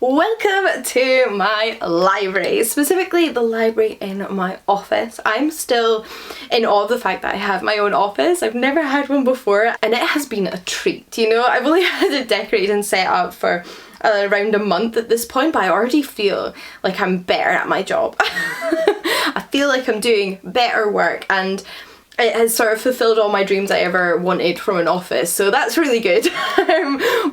Welcome to my library, specifically the library in my office. I'm still in awe of the fact that I have my own office. I've never had one before and it has been a treat, you know. I've only had it decorated and set up for around a month at this point, but I already feel like I'm better at my job. I feel like I'm doing better work and it has sort of fulfilled all my dreams I ever wanted from an office, so that's really good.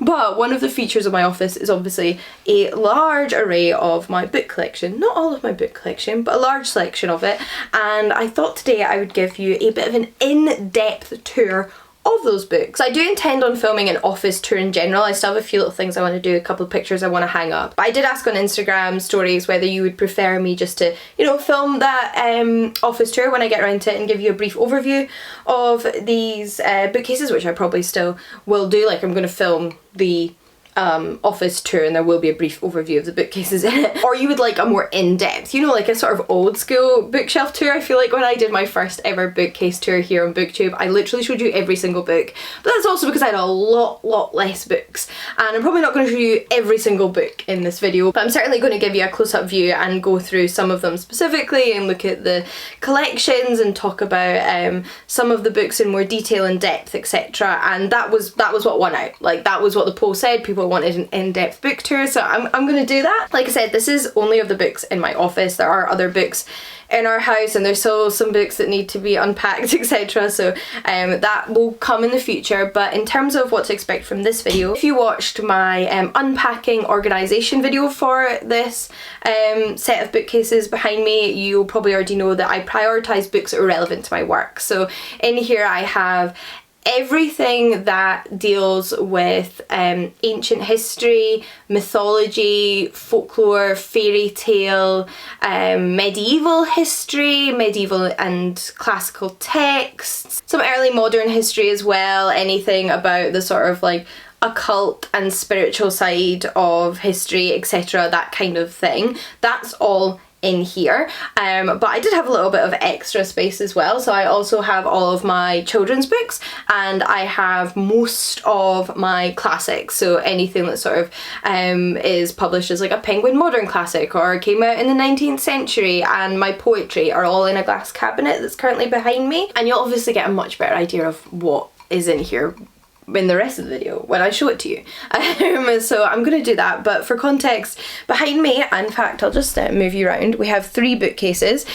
But one of the features of my office is obviously a large array of my book collection. Not all of my book collection, but a large selection of it. And I thought today I would give you a bit of an in-depth tour of those books. I do intend on filming an office tour in general. I still have a few little things I want to do, a couple of pictures I want to hang up. But I did ask on Instagram stories whether you would prefer me just to, you know, film that office tour when I get around to it and give you a brief overview of these bookcases, which I probably still will do. Like, I'm going to film the office tour and there will be a brief overview of the bookcases in it. Or you would like a more in-depth, you know, like a sort of old school bookshelf tour. I feel like when I did my first ever bookcase tour here on BookTube, I literally showed you every single book, but that's also because I had a lot less books, and I'm probably not going to show you every single book in this video, but I'm certainly going to give you a close-up view and go through some of them specifically and look at the collections and talk about some of the books in more detail and depth, etc. And that was what won out. Like, that was what the poll said. People wanted an in-depth book tour, so I'm going to do that. Like I said, this is only of the books in my office. There are other books in our house and there's still some books that need to be unpacked, etc. So that will come in the future. But in terms of what to expect from this video, if you watched my unpacking organisation video for this set of bookcases behind me, you'll probably already know that I prioritise books that are relevant to my work. So in here I have everything that deals with ancient history, mythology, folklore, fairy tale, medieval history, medieval and classical texts, some early modern history as well, anything about the sort of like occult and spiritual side of history, etc., that kind of thing. That's all in here, but I did have a little bit of extra space as well. So I also have all of my children's books and I have most of my classics, so anything that sort of is published as like a Penguin Modern classic or came out in the 19th century, and my poetry are all in a glass cabinet that's currently behind me, and you'll obviously get a much better idea of what is in here in the rest of the video when I show it to you. So I'm going to do that, but for context, behind me, in fact I'll just move you around, we have 3 bookcases.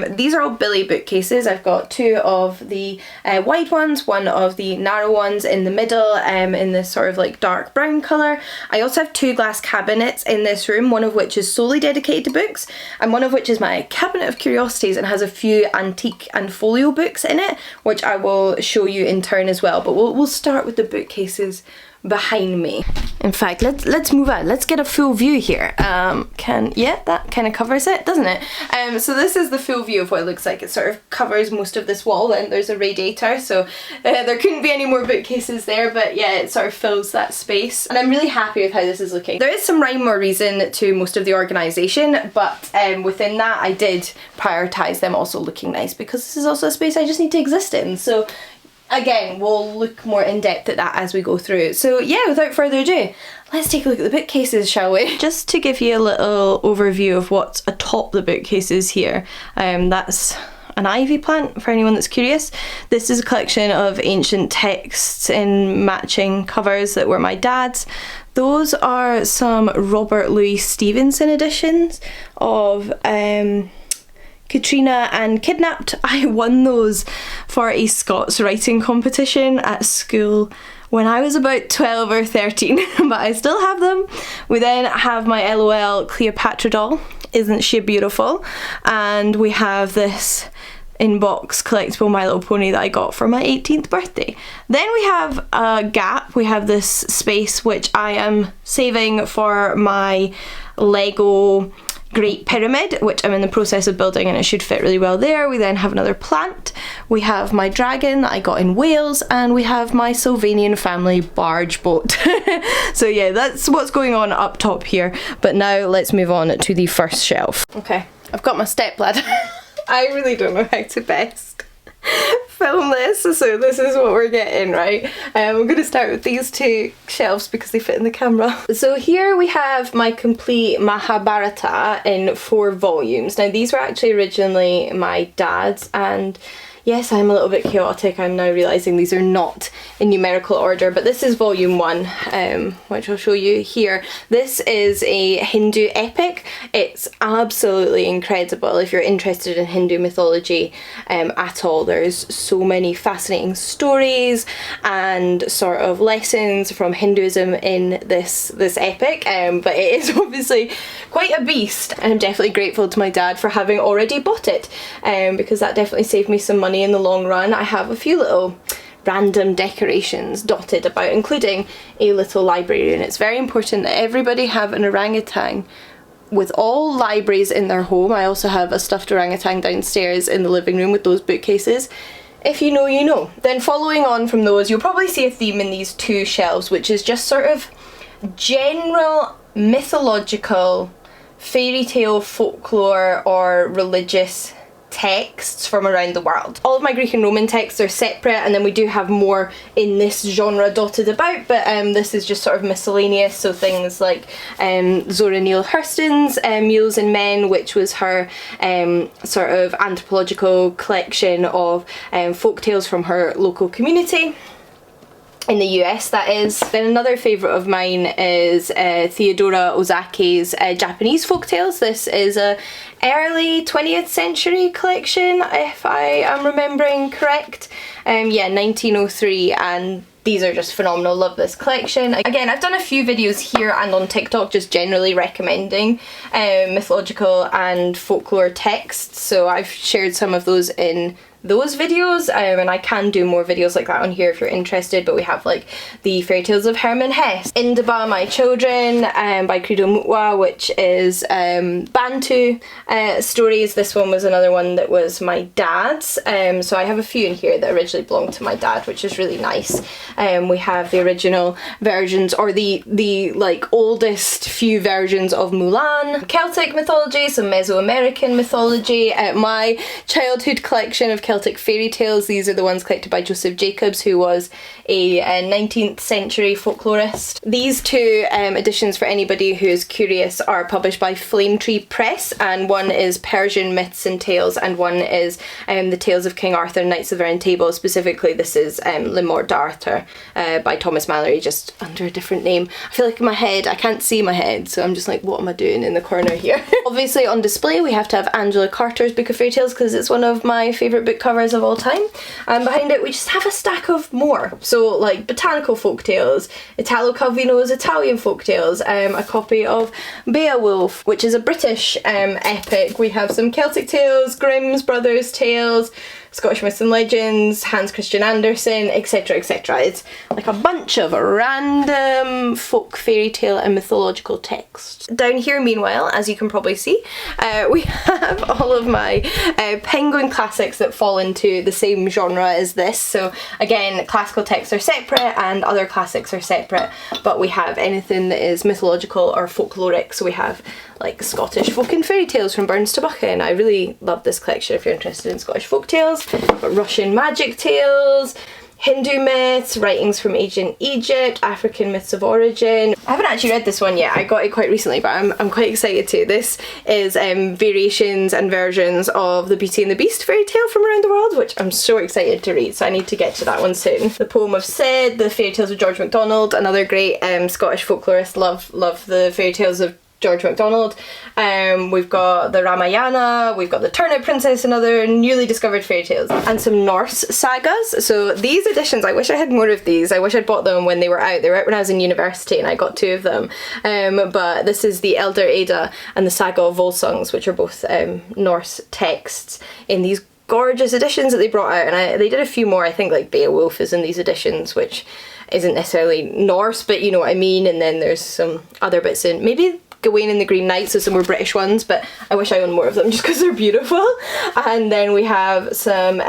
These are all Billy bookcases. I've got 2 of the wide ones, 1 of the narrow ones in the middle, in this sort of like dark brown colour. I also have 2 glass cabinets in this room, one of which is solely dedicated to books and one of which is my cabinet of curiosities and has a few antique and folio books in it, which I will show you in turn as well. But we'll start with the bookcases behind me. In fact, let's move on. Let's get a full view here. Yeah, that kind of covers it, doesn't it? So this is the full view of what it looks like. It sort of covers most of this wall, and there's a radiator, so there couldn't be any more bookcases there, but yeah, it sort of fills that space, and I'm really happy with how this is looking. There is some rhyme or reason to most of the organisation, but within that I did prioritise them also looking nice, because this is also a space I just need to exist in. So again, we'll look more in depth at that as we go through. So yeah, without further ado, let's take a look at the bookcases, shall we? Just to give you a little overview of what's atop the bookcases here, that's an ivy plant for anyone that's curious. This is a collection of ancient texts in matching covers that were my dad's. Those are some Robert Louis Stevenson editions of Katrina and Kidnapped. I won those for a Scots writing competition at school when I was about 12 or 13, but I still have them. We then have my LOL Cleopatra doll, isn't she beautiful? And we have this in-box collectible My Little Pony that I got for my 18th birthday. Then we have a gap. We have this space which I am saving for my Lego Great Pyramid, which I'm in the process of building, and it should fit really well there. We then have another plant, we have my dragon that I got in Wales, and we have my Sylvanian family barge boat. So yeah, that's what's going on up top here. But now let's move on to the first shelf. Okay, I've got my stepladder. I really don't know how to best film this, so this is what we're getting, right? I'm going to start with these two shelves because they fit in the camera. So here we have my complete Mahabharata in 4 volumes. Now these were actually originally my dad's, and yes, I'm a little bit chaotic. I'm now realising these are not in numerical order, but this is volume 1, which I'll show you here. This is a Hindu epic. It's absolutely incredible if you're interested in Hindu mythology at all. There's so many fascinating stories and sort of lessons from Hinduism in this epic, but it is obviously quite a beast, and I'm definitely grateful to my dad for having already bought it, because that definitely saved me some money in the long run. I have a few little random decorations dotted about, including a little library, and it's very important that everybody have an orangutan with all libraries in their home. I also have a stuffed orangutan downstairs in the living room with those bookcases. If you know, you know. Then following on from those, you'll probably see a theme in these 2 shelves, which is just sort of general mythological, fairy tale, folklore or religious texts from around the world. All of my Greek and Roman texts are separate, and then we do have more in this genre dotted about, but this is just sort of miscellaneous, so things like Zora Neale Hurston's Mules and Men, which was her sort of anthropological collection of folk tales from her local community. In the US, that is. Then another favourite of mine is Theodora Ozaki's Japanese folktales. This is a early 20th century collection, if I am remembering correct. Yeah, 1903, and these are just phenomenal. Love this collection. Again, I've done a few videos here and on TikTok just generally recommending mythological and folklore texts, so I've shared some of those in those videos, and I can do more videos like that on here if you're interested. But we have like the Fairy Tales of Hermann Hesse, Indaba My Children by Credo Mutwa, which is Bantu stories. This one was another one that was my dad's, so I have a few in here that originally belonged to my dad, which is really nice. We have the original versions, or the like oldest few versions of Mulan, Celtic mythology, some Mesoamerican mythology, my childhood collection of Celtic fairy tales. These are the ones collected by Joseph Jacobs, who was a 19th century folklorist. These 2 editions, for anybody who is curious, are published by Flame Tree Press, and one is Persian Myths and Tales, and one is the Tales of King Arthur and Knights of the Round Table. Specifically, this is Le Morte d'Arthur by Thomas Mallory, just under a different name. I feel like in my head, I can't see my head, so I'm just like, what am I doing in the corner here? Obviously on display we have to have Angela Carter's Book of Fairy Tales, because it's one of my favourite book covers of all time, and behind it we just have a stack of more. So like botanical folk tales, Italo Calvino's Italian folk tales, a copy of Beowulf, which is a British epic. We have some Celtic tales, Grimm's Brothers tales, Scottish Myths and Legends, Hans Christian Andersen, etc, etc. It's like a bunch of random folk fairy tale and mythological texts. Down here, meanwhile, as you can probably see, we have all of my Penguin classics that fall into the same genre as this. So again, classical texts are separate and other classics are separate, but we have anything that is mythological or folkloric. So we have like Scottish folk and fairy tales from Burns to Buchan. I really love this collection if you're interested in Scottish folk tales. But Russian magic tales, Hindu myths, writings from ancient Egypt, African myths of origin. I haven't actually read this one yet. I got it quite recently, but I'm quite excited to. This is variations and versions of the Beauty and the Beast fairy tale from around the world, which I'm so excited to read, so I need to get to that one soon. The Poem of Sid, the Fairy Tales of George MacDonald, another great Scottish folklorist. Love the fairy tales of George MacDonald. We've got the Ramayana, we've got the Turnip Princess and other newly discovered fairy tales, and some Norse sagas. So these editions, I wish I had more of these. I wish I'd bought them when they were out. They were out when I was in university and I got 2 of them. But this is the Elder Ada and the Saga of Volsungs, which are both Norse texts in these gorgeous editions that they brought out. And they did a few more. I think like Beowulf is in these editions, which isn't necessarily Norse, but you know what I mean. And then there's some other bits in, maybe Gawain and the Green Knight, so some more British ones, but I wish I owned more of them just because they're beautiful. And then we have some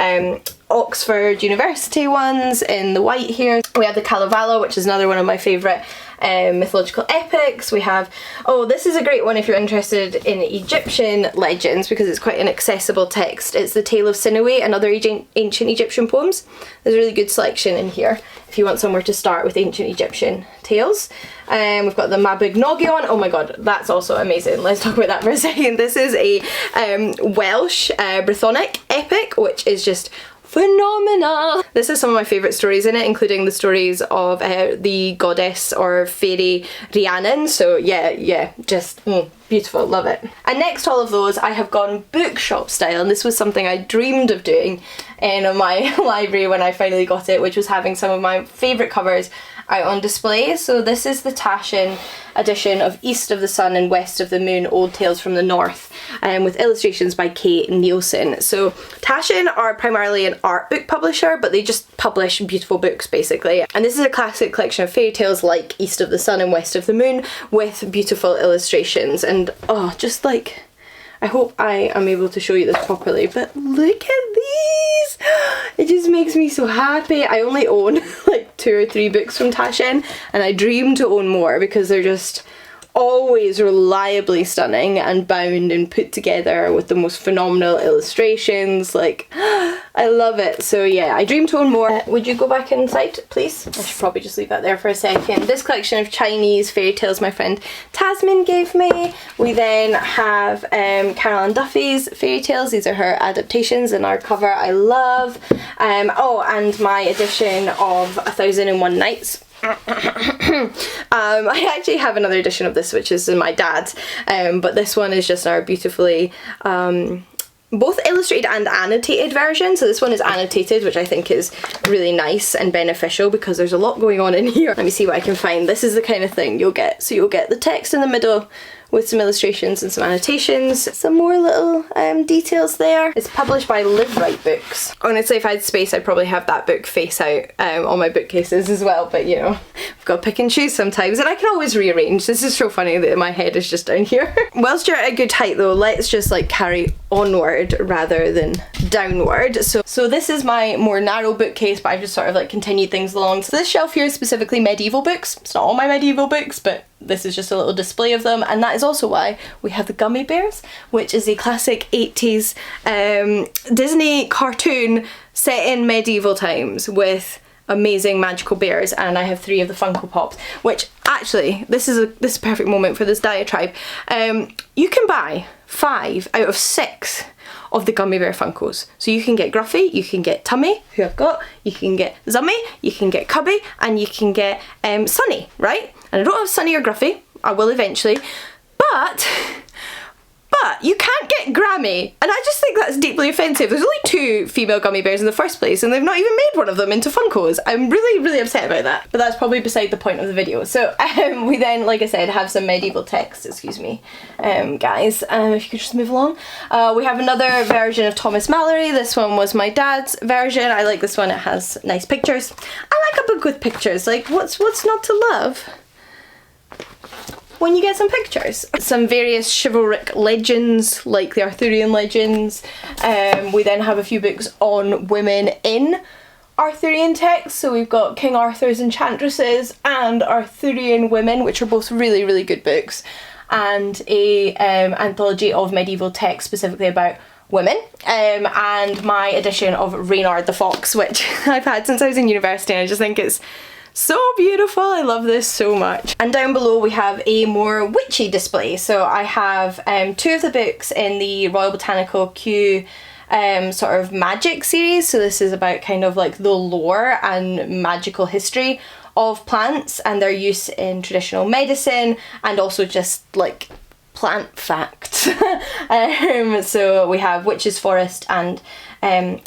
Oxford University ones in the white here. We have the Kalevala, which is another one of my favourite mythological epics. We have, oh, this is a great one if you're interested in Egyptian legends, because it's quite an accessible text. It's the Tale of Sinewe and Other Ancient Egyptian Poems. There's a really good selection in here if you want somewhere to start with ancient Egyptian tales. We've got the Mabinogion. Oh my god, that's also amazing. Let's talk about that for a second. This is a Welsh Brythonic epic, which is just phenomenal. This is some of my favourite stories in it, including the stories of the goddess or fairy Rhiannon. So yeah, just beautiful, love it. And next to all of those, I have gone bookshop style, and this was something I dreamed of doing in my library when I finally got it, which was having some of my favourite covers out on display. So this is the Taschen edition of East of the Sun and West of the Moon, Old Tales from the North, with illustrations by Kate Nielsen. So Taschen are primarily an art book publisher, but they just publish beautiful books basically. And this is a classic collection of fairy tales like East of the Sun and West of the Moon with beautiful illustrations. And oh, just like, I hope I am able to show you this properly, but look at these! It just makes me so happy. I only own like 2 or 3 books from Taschen, and I dream to own more because they're just always reliably stunning and bound and put together with the most phenomenal illustrations. Like, I love it. So yeah, I dream to own more. Would you go back inside, please? I should probably just leave that there for a second. This collection of Chinese fairy tales my friend Tasmin gave me. We then have Caroline Duffy's fairy tales. These are her adaptations, and our cover I love. Oh, and my edition of 1001 Nights. I actually have another edition of this, which is my dad's, but this one is just our beautifully both illustrated and annotated version. So this one is annotated, which I think is really nice and beneficial because there's a lot going on in here. Let me see what I can find. This is the kind of thing you'll get. So you'll get the text in the middle with some illustrations and some annotations, some more little details there. It's published by Live Right Books. Honestly, if I had space, I'd probably have that book face out on my bookcases as well, but you know, I've got to pick and choose sometimes, and I can always rearrange. This is so funny that my head is just down here. Whilst you're at a good height though, let's just like carry onward rather than downward. So this is my more narrow bookcase, but I've just sort of like continued things along. So this shelf here is specifically medieval books. It's not all my medieval books, but this is just a little display of them, and that is also why we have the Gummy Bears, which is a classic 80s Disney cartoon set in medieval times with amazing magical bears, and I have 3 of the Funko Pops, which actually, this is a perfect moment for this diatribe. You can buy 5 out of 6 of the Gummy Bear Funkos. So you can get Gruffy, you can get Tummy, who I've got, you can get Zummy, you can get Cubby, and you can get Sunny, right? And I don't have Sunny or Gruffy, I will eventually, but you can't get Grammy, and I just think that's deeply offensive. There's only 2 female gummy bears in the first place, and they've not even made one of them into Funkos. I'm really upset about that, but that's probably beside the point of the video. So we then, like I said, have some medieval text, excuse me, guys, if you could just move along. We have another version of Thomas Malory. This one was my dad's version. I like this one, it has nice pictures. I like a book with pictures, like what's not to love when you get some pictures. Some various chivalric legends, like the Arthurian legends. We then have a few books on women in Arthurian texts. So we've got King Arthur's Enchantresses and Arthurian Women, which are both really good books, and a anthology of medieval texts specifically about women, and my edition of Reynard the Fox, which I've had since I was in university, and I just think it's so beautiful. I love this so much. And down below we have a more witchy display. So I have 2 of the books in the Royal Botanical Kew sort of magic series. So this is about kind of like the lore and magical history of plants and their use in traditional medicine, and also just like plant facts. So we have Witch's Forest and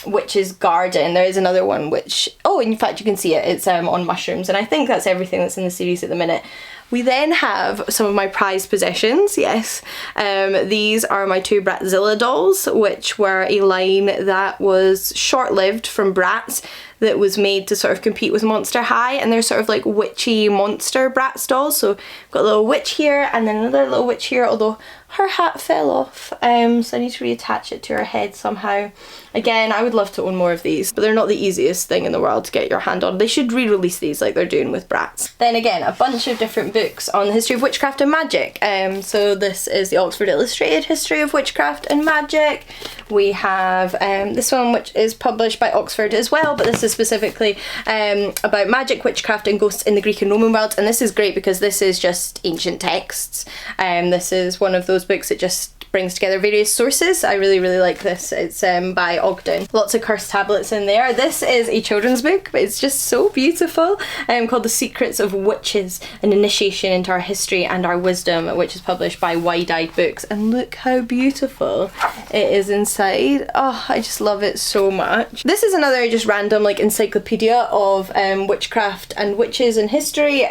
Witch's Garden. There is another one which, oh, in fact you can see it, it's on mushrooms, and I think that's everything that's in the series at the minute. We then have some of my prized possessions, yes. These are my 2 Bratzilla dolls, which were a line that was short-lived from Bratz. that was made to sort of compete with Monster High, and they're sort of like witchy monster Bratz dolls. So we've got a little witch here and then another little witch here, although her hat fell off, so I need to reattach it to her head somehow. Again, I would love to own more of these, but they're not the easiest thing in the world to get your hand on. They should re-release these like they're doing with Bratz. Then again, a bunch of different books on the history of witchcraft and magic. So this is the Oxford Illustrated History of Witchcraft and Magic. We have this one, which is published by Oxford as well, but this is specifically about magic, witchcraft and ghosts in the Greek and Roman worlds, and this is great because this is just ancient texts. This is one of those books that just brings together various sources. I really like this. It's by Ogden. Lots of cursed tablets in there. This is a children's book, but it's just so beautiful, called The Secrets of Witches, an Initiation into Our History and Our Wisdom, which is published by Wide-Eyed Books, and look how beautiful it is inside. Oh, I just love it so much. This is another just random like encyclopedia of witchcraft and witches and history,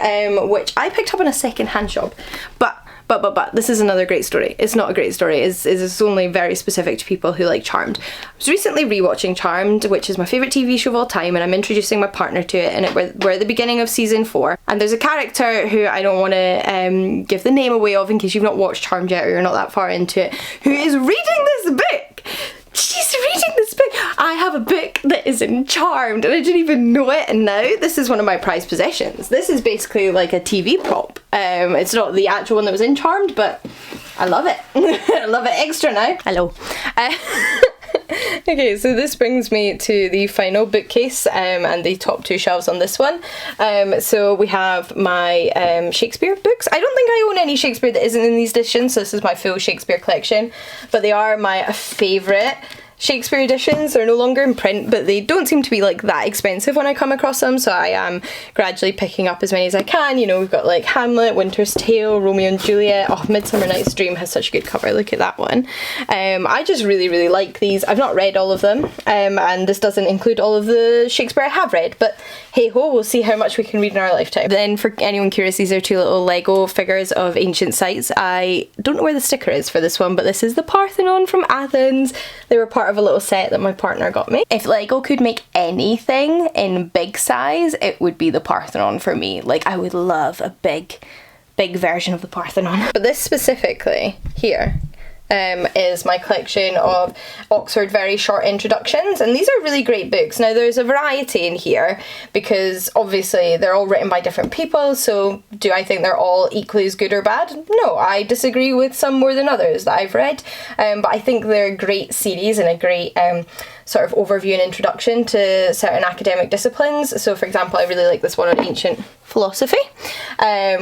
which I picked up in a second-hand shop, but this is another great story. It's not a great story, it's only very specific to people who like Charmed. I was recently rewatching Charmed, which is my favourite TV show of all time, and I'm introducing my partner to it, and we're at the beginning of season 4, and there's a character who I don't want to give the name away of in case you've not watched Charmed yet or you're not that far into it, who is reading this book. She's reading this book. I have a book that is in Charmed and I didn't even know it, and now this is one of my prized possessions. This is basically like a TV prop. It's not the actual one that was in Charmed, but I love it. I love it extra now. Hello. Okay, so this brings me to the final bookcase and the top 2 shelves on this one. So we have my Shakespeare books. I don't think I own any Shakespeare that isn't in these editions, so this is my full Shakespeare collection, but they are my favourite Shakespeare editions. They're no longer in print, but they don't seem to be like that expensive when I come across them, so I am gradually picking up as many as I can. You know, we've got like Hamlet, Winter's Tale, Romeo and Juliet. Oh, Midsummer Night's Dream has such a good cover, look at that one. I just really like these. I've not read all of them, and this doesn't include all of the Shakespeare I have read, but hey ho, we'll see how much we can read in our lifetime. Then for anyone curious, these are 2 little Lego figures of ancient sites. I don't know where the sticker is for this one, but this is the Parthenon from Athens. They were part of a little set that my partner got me. If Lego could make anything in big size, it would be the Parthenon for me. Like, I would love a big version of the Parthenon. But this specifically here is my collection of Oxford very short introductions, and these are really great books. Now there's a variety in here because obviously they're all written by different people, so do I think they're all equally as good or bad? No, I disagree with some more than others that I've read, but I think they're a great series and a great sort of overview and introduction to certain academic disciplines. So for example, I really like this one on ancient philosophy,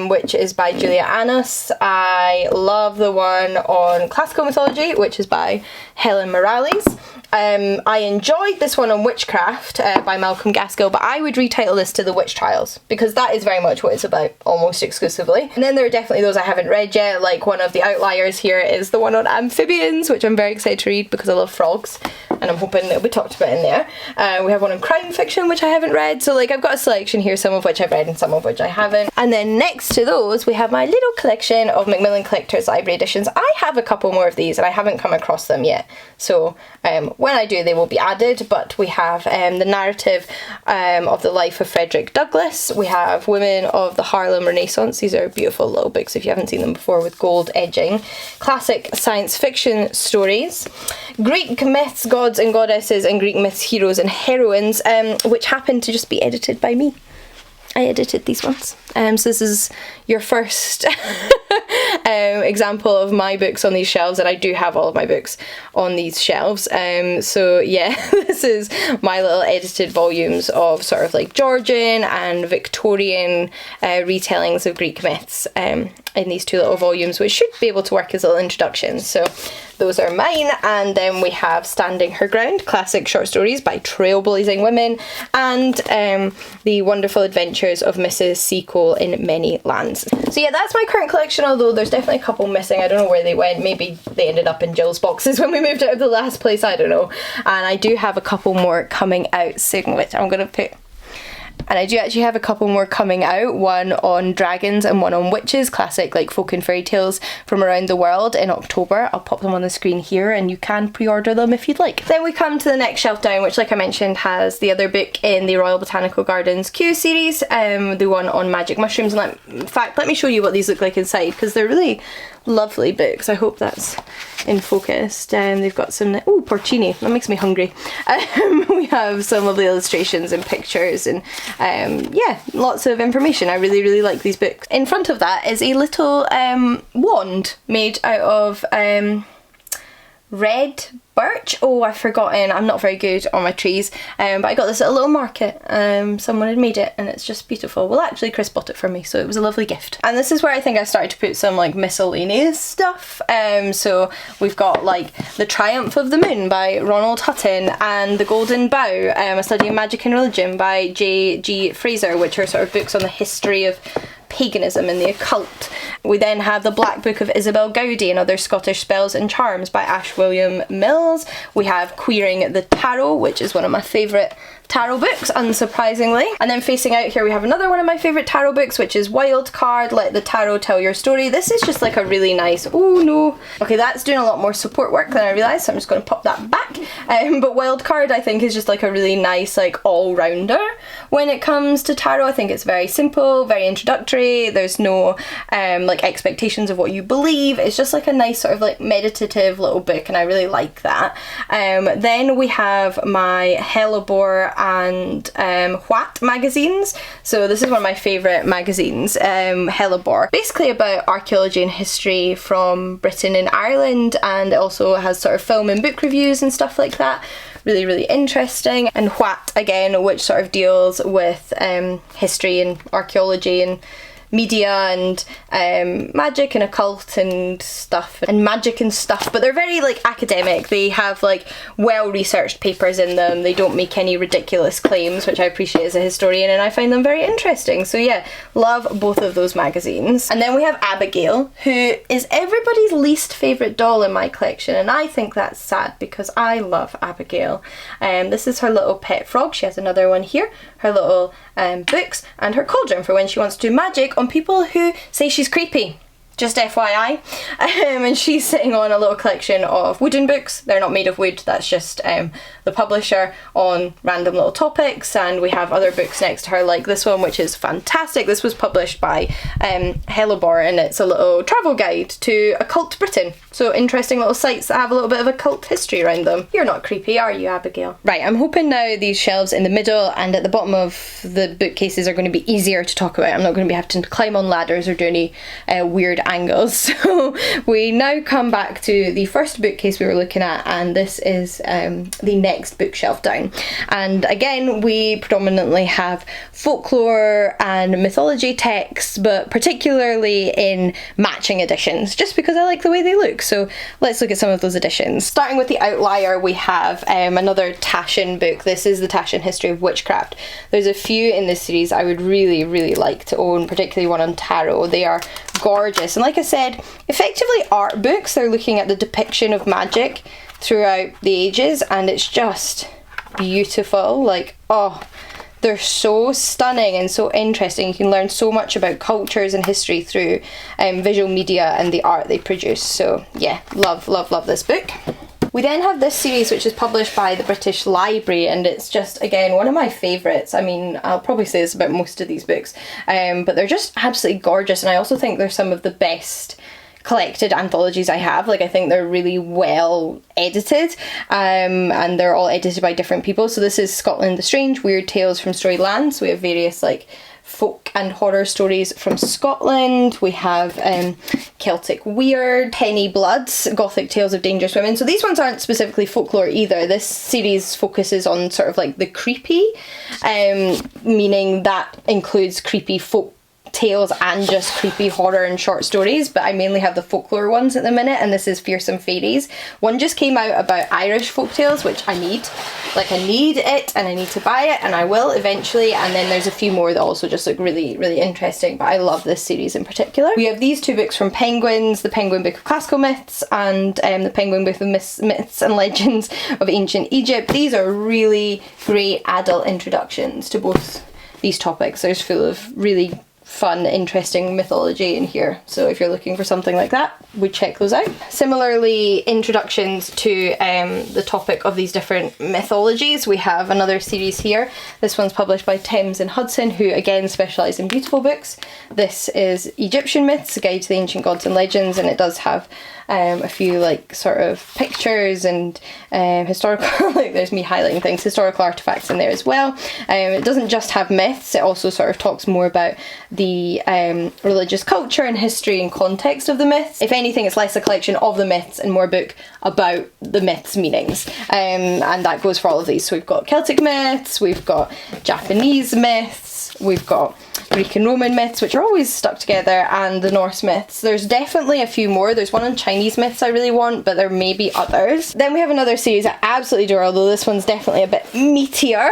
which is by Julia Annas. I love the one on classical mythology, which is by Helen Morales. I enjoyed this one on witchcraft by Malcolm Gaskill, but I would retitle this to The Witch Trials because that is very much what it's about, almost exclusively. And then there are definitely those I haven't read yet, like one of the outliers here is the one on amphibians, which I'm very excited to read because I love frogs, and I'm hoping it'll be talked about in there. We have one on crime fiction, which I haven't read, so like I've got a selection here, some of which I've read and some of which I haven't. And then next to those, we have my little collection of Macmillan Collector's Library editions. I have a couple more of these and I haven't come across them yet, so when I do, they will be added. But we have the narrative of the life of Frederick Douglass. We have Women of the Harlem Renaissance. These are beautiful little books if you haven't seen them before, with gold edging. Classic science fiction stories. Greek myths, gods and goddesses, and Greek myths, heroes and heroines, which happen to just be edited by me. I edited these ones. So this is your first example of my books on these shelves, and I do have all of my books on these shelves. So yeah, this is my little edited volumes of sort of like Georgian and Victorian retellings of Greek myths in these 2 little volumes, which should be able to work as little introductions. So those are mine. And then we have Standing Her Ground, classic short stories by trailblazing women, and The Wonderful Adventures of Mrs. Seacole in Many Lands. So yeah, that's my current collection, although there's definitely a couple missing. I don't know where they went. Maybe they ended up in Jill's boxes when we moved out of the last place, I don't know. And I do have a couple more coming out soon, which I'm going to put And I do actually have a couple more coming out, one on dragons and one on witches, classic like folk and fairy tales from around the world in October. I'll pop them on the screen here and you can pre-order them if you'd like. Then we come to the next shelf down, which like I mentioned has the other book in the Royal Botanical Gardens Q series, the one on magic mushrooms. And in fact, let me show you what these look like inside, because they're really lovely books. I hope that's in focus. They've got some, oh, porcini, that makes me hungry. We have some lovely illustrations and pictures and yeah, lots of information. I really like these books. In front of that is a little wand made out of red birch. Oh, I've forgotten, I'm not very good on my trees, but I got this at a little market. Someone had made it and it's just beautiful. Well, actually Chris bought it for me, so it was a lovely gift. And this is where I think I started to put some like miscellaneous stuff. So we've got like The Triumph of the Moon by Ronald Hutton and The Golden Bough, A Study in Magic and Religion by J.G. Fraser, which are sort of books on the history of paganism and the occult. We then have The Black Book of Isabel Gowdy and Other Scottish Spells and Charms by Ash William Mills. We have Queering the Tarot, which is one of my favourite tarot books, unsurprisingly. And then facing out here we have another one of my favourite tarot books, which is Wild Card, Let the Tarot Tell Your Story. This is just like a really nice, oh no, okay, that's doing a lot more support work than I realised, so I'm just going to pop that back. But Wild Card I think is just like a really nice like all-rounder when it comes to tarot. I think it's very simple, very introductory, there's no like expectations of what you believe. It's just like a nice sort of like meditative little book and I really like that. Then we have my Hellebore and What magazines. So this is one of my favourite magazines, Hellebore. Basically about archaeology and history from Britain and Ireland, and it also has sort of film and book reviews and stuff like that. Really interesting. And What, again, which sort of deals with history and archaeology and media and magic and occult and stuff, but they're very like academic. They have like well researched papers in them. They don't make any ridiculous claims, which I appreciate as a historian, and I find them very interesting. So yeah, love both of those magazines. And then we have Abigail, who is everybody's least favourite doll in my collection, and I think that's sad because I love Abigail. This is her little pet frog. She has another one here, her little books, and her cauldron for when she wants to do magic on people who say she's creepy. Just FYI. And she's sitting on a little collection of wooden books. They're not made of wood, that's just the publisher, on random little topics. And we have other books next to her, like this one, which is fantastic. This was published by Hellebore, and it's a little travel guide to occult Britain. So interesting little sites that have a little bit of occult history around them. You're not creepy, are you, Abigail? Right, I'm hoping now these shelves in the middle and at the bottom of the bookcases are going to be easier to talk about. I'm not going to be having to climb on ladders or do any weird angles. So we now come back to the first bookcase we were looking at, and this is the next bookshelf down. And again, we predominantly have folklore and mythology texts, but particularly in matching editions, just because I like the way they look. So let's look at some of those editions. Starting with the outlier, we have another Taschen book. This is the Taschen History of Witchcraft. There's a few in this series I would really like to own, particularly one on tarot. They are gorgeous, and like I said, effectively art books. They're looking at the depiction of magic throughout the ages, and it's just beautiful. Like, oh, they're so stunning and so interesting. You can learn so much about cultures and history through visual media and the art they produce. So yeah, love this book. We then have this series, which is published by the British Library, and it's just, again, one of my favourites. I mean, I'll probably say this about most of these books, but they're just absolutely gorgeous, and I also think they're some of the best collected anthologies I have. Like, I think they're really well edited, and they're all edited by different people. So this is Scotland the Strange, Weird Tales from Storied Lands. So we have various like folk and horror stories from Scotland. We have Celtic Weird, Penny Bloods, Gothic Tales of Dangerous Women. So these ones aren't specifically folklore either. This series focuses on sort of like the creepy, meaning that includes creepy folk tales and just creepy horror and short stories, but I mainly have the folklore ones at the minute, and this is Fearsome Fairies. One just came out about Irish folktales, which I need. Like, I need it, and I need to buy it, and I will eventually, and then there's a few more that also just look really interesting, but I love this series in particular. We have these two books from Penguins, the Penguin Book of Classical Myths and the Penguin Book of Myths and Legends of Ancient Egypt. These are really great adult introductions to both these topics. There's full of really fun, interesting mythology in here. So if you're looking for something like that, would check those out. Similarly, introductions to the topic of these different mythologies. We have another series here. This one's published by Thames and Hudson, who again specialise in beautiful books. This is Egyptian Myths, a guide to the ancient gods and legends, and it does have a few like sort of pictures and historical, like there's me highlighting things, historical artifacts in there as well. It doesn't just have myths, it also sort of talks more about the religious culture and history and context of the myths. If anything, it's less a collection of the myths and more a book about the myths' meanings. And that goes for all of these. So we've got Celtic myths, we've got Japanese myths, we've got Greek and Roman myths, which are always stuck together, and the Norse myths. There's definitely a few more. There's one on Chinese myths I really want, but there may be others. Then we have another series I absolutely adore, although this one's definitely a bit meatier.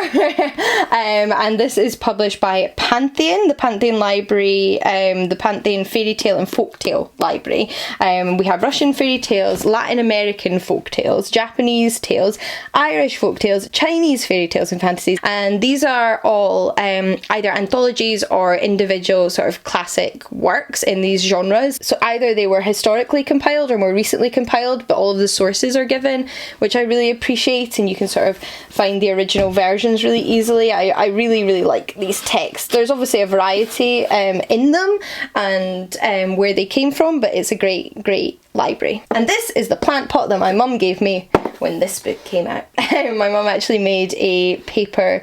And this is published by Pantheon, the Pantheon Library, the Pantheon Fairy Tale and Folktale Library. We have Russian fairy tales, Latin American folk tales, Japanese tales, Irish folk tales, Chinese fairy tales and fantasies, and these are all either anthologies or individual sort of classic works in these genres. So either they were historically compiled or more recently compiled, but all of the sources are given, which I really appreciate, and you can sort of find the original versions really easily. I really, really like these texts. There's obviously a variety in them and where they came from, but it's a great, great library. And this is the plant pot that my mum gave me when this book came out. My mum actually made a paper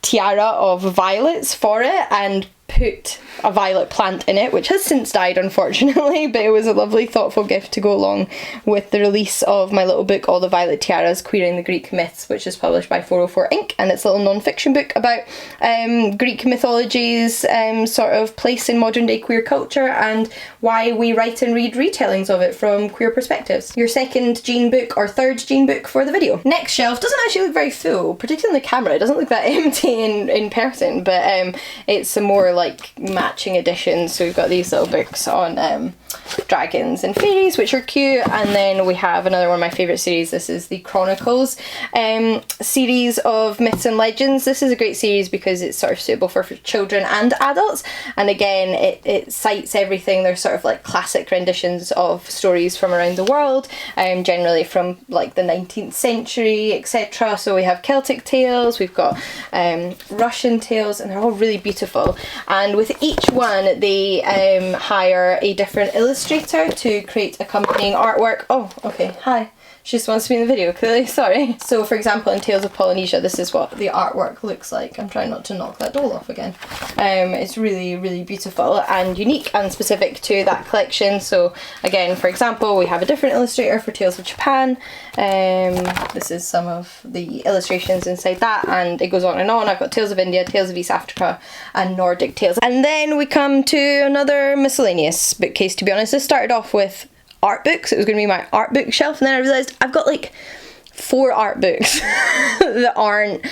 tiara of violets for it and put a violet plant in it, which has since died unfortunately, but it was a lovely thoughtful gift to go along with the release of my little book All the Violet Tiaras Queering the Greek Myths, which is published by 404 Inc, and it's a little non-fiction book about Greek mythology's sort of place in modern day queer culture and why we write and read retellings of it from queer perspectives. Your second Jean book or third Jean book for the video. Next shelf doesn't actually look very full, particularly on the camera. It doesn't look that empty in person, but it's some more like matching editions. So we've got these little books on dragons and fairies, which are cute, and then we have another one of my favourite series. This is the Chronicles series of myths and legends. This is a great series because it's sort of suitable for children and adults, and again it cites everything. There's sort of like classic renditions of stories from around the world, generally from like the 19th century, etc. So we have Celtic tales, we've got Russian tales, and they're all really beautiful, and with each one they hire a different illustrator to create accompanying artwork. Oh, okay, hi. She just wants to be in the video, clearly, sorry. So for example, in Tales of Polynesia, this is what the artwork looks like. I'm trying not to knock that doll off again. It's really, really beautiful and unique and specific to that collection. So again, for example, we have a different illustrator for Tales of Japan. This is some of the illustrations inside that, and it goes on and on. I've got Tales of India, Tales of East Africa, and Nordic Tales. And then we come to another miscellaneous bookcase, to be honest. This started off with art books. It was going to be my art book shelf, and then I realised I've got like 4 art books that aren't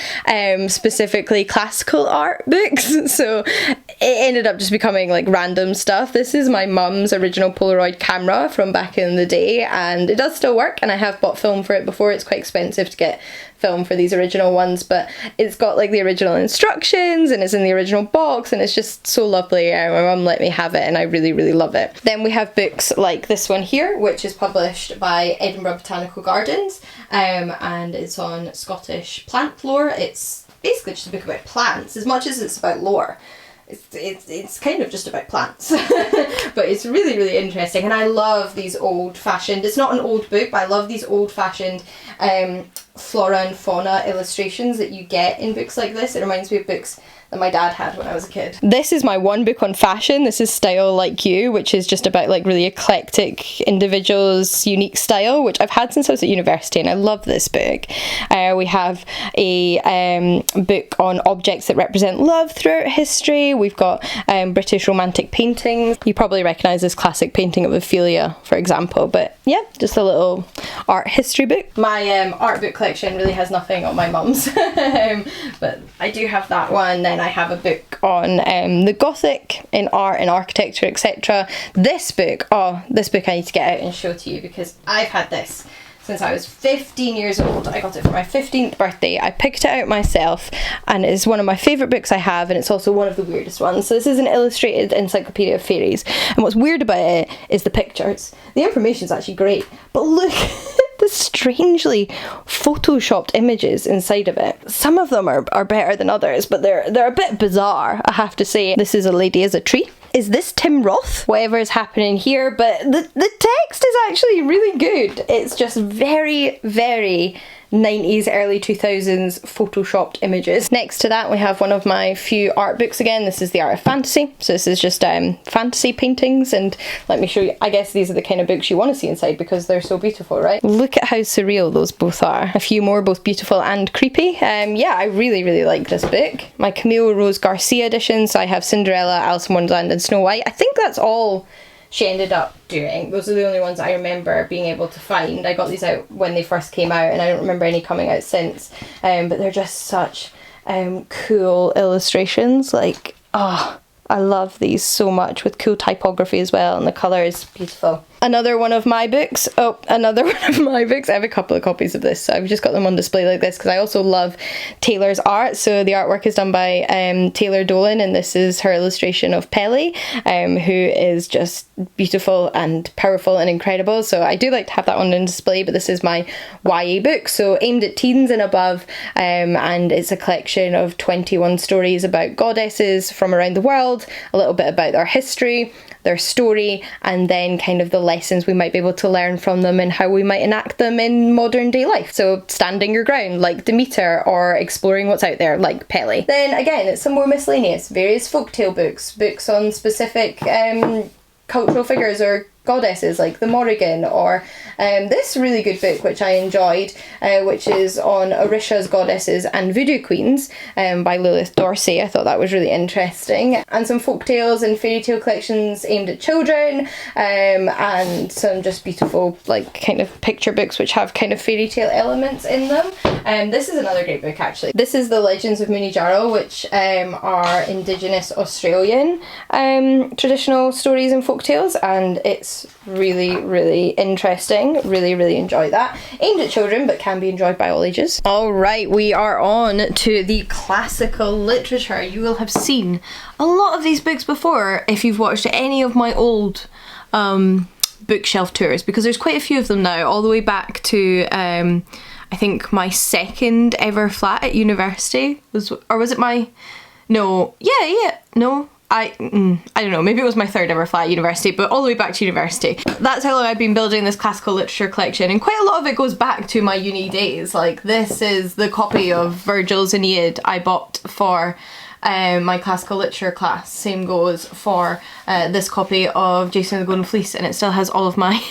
specifically classical art books, so it ended up just becoming like random stuff. This is my mum's original Polaroid camera from back in the day, and it does still work, and I have bought film for it before. It's quite expensive to get film for these original ones, but it's got like the original instructions and it's in the original box, and it's just so lovely. My mum let me have it and I really, really love it. Then we have books like this one here, which is published by Edinburgh Botanical Gardens, and it's on Scottish plant lore. It's basically just a book about plants as much as it's about lore. It's kind of just about plants, but it's really, really interesting, and I love these old-fashioned, it's not an old book, but I love these old-fashioned flora and fauna illustrations that you get in books like this. It reminds me of books that my dad had when I was a kid. This is my one book on fashion. This is Style Like You, which is just about like really eclectic individuals' unique style, which I've had since I was at university, and I love this book. We have a book on objects that represent love throughout history. We've got British romantic paintings. You probably recognise this classic painting of Ophelia, for example, but yeah, just a little art history book. My art book collection really has nothing on my mum's, but I do have that one. Then I have a book on the Gothic in art and architecture, etc. This book I need to get out and show to you because I've had this since I was 15 years old. I got it for my 15th birthday. I picked it out myself, and it's one of my favourite books I have, and it's also one of the weirdest ones. So this is an illustrated encyclopedia of fairies, and what's weird about it is the pictures. The information's actually great, but look at the strangely photoshopped images inside of it. Some of them are better than others, but they're a bit bizarre, I have to say. This is a lady as a tree. Is this Tim Roth? Whatever is happening here, but the text is actually really good. It's just very, very 90s, early 2000s photoshopped images. Next to that we have one of my few art books again. This is The Art of Fantasy. So this is just fantasy paintings, and let me show you. I guess these are the kind of books you want to see inside because they're so beautiful, right? Look at how surreal those both are. A few more, both beautiful and creepy. Yeah, I really, really like this book. My Camille Rose Garcia edition, so I have Cinderella, Alice in Wonderland and Snow White. I think that's all she ended up doing. Those are the only ones I remember being able to find. I got these out when they first came out, and I don't remember any coming out since. But they're just such cool illustrations. Like, oh, I love these so much, with cool typography as well, and the colour is beautiful. Another one of my books. Oh, another one of my books. I have a couple of copies of this, so I've just got them on display like this because I also love Taylor's art. So the artwork is done by Taylor Dolan, and this is her illustration of Pele, who is just beautiful and powerful and incredible. So I do like to have that one on display, but this is my YA book, so aimed at teens and above, and it's a collection of 21 stories about goddesses from around the world, a little bit about their history, their story, and then kind of the lessons we might be able to learn from them and how we might enact them in modern day life. So standing your ground like Demeter, or exploring what's out there like Pele. Then again, it's some more miscellaneous, various folktale books, books on specific cultural figures or goddesses like the Morrigan, or this really good book which I enjoyed, which is on Orisha's Goddesses and Voodoo Queens by Lilith Dorsey. I thought that was really interesting. And some folk tales and fairy tale collections aimed at children, and some just beautiful like kind of picture books which have kind of fairy tale elements in them. This is another great book actually. This is the Legends of Moonijaro, which are Indigenous Australian traditional stories and folk tales, and it's really, really interesting. Really enjoy that. Aimed at children, but can be enjoyed by all ages. Alright, we are on to the classical literature. You will have seen a lot of these books before if you've watched any of my old bookshelf tours, because there's quite a few of them now, all the way back to I think my second ever flat at university was it my... No. Yeah. No. I don't know, maybe it was my third ever flat at university, but all the way back to university. That's how long I've been building this classical literature collection, and quite a lot of it goes back to my uni days. Like, this is the copy of Virgil's Aeneid I bought for my classical literature class. Same goes for this copy of Jason and the Golden Fleece, and it still has all of my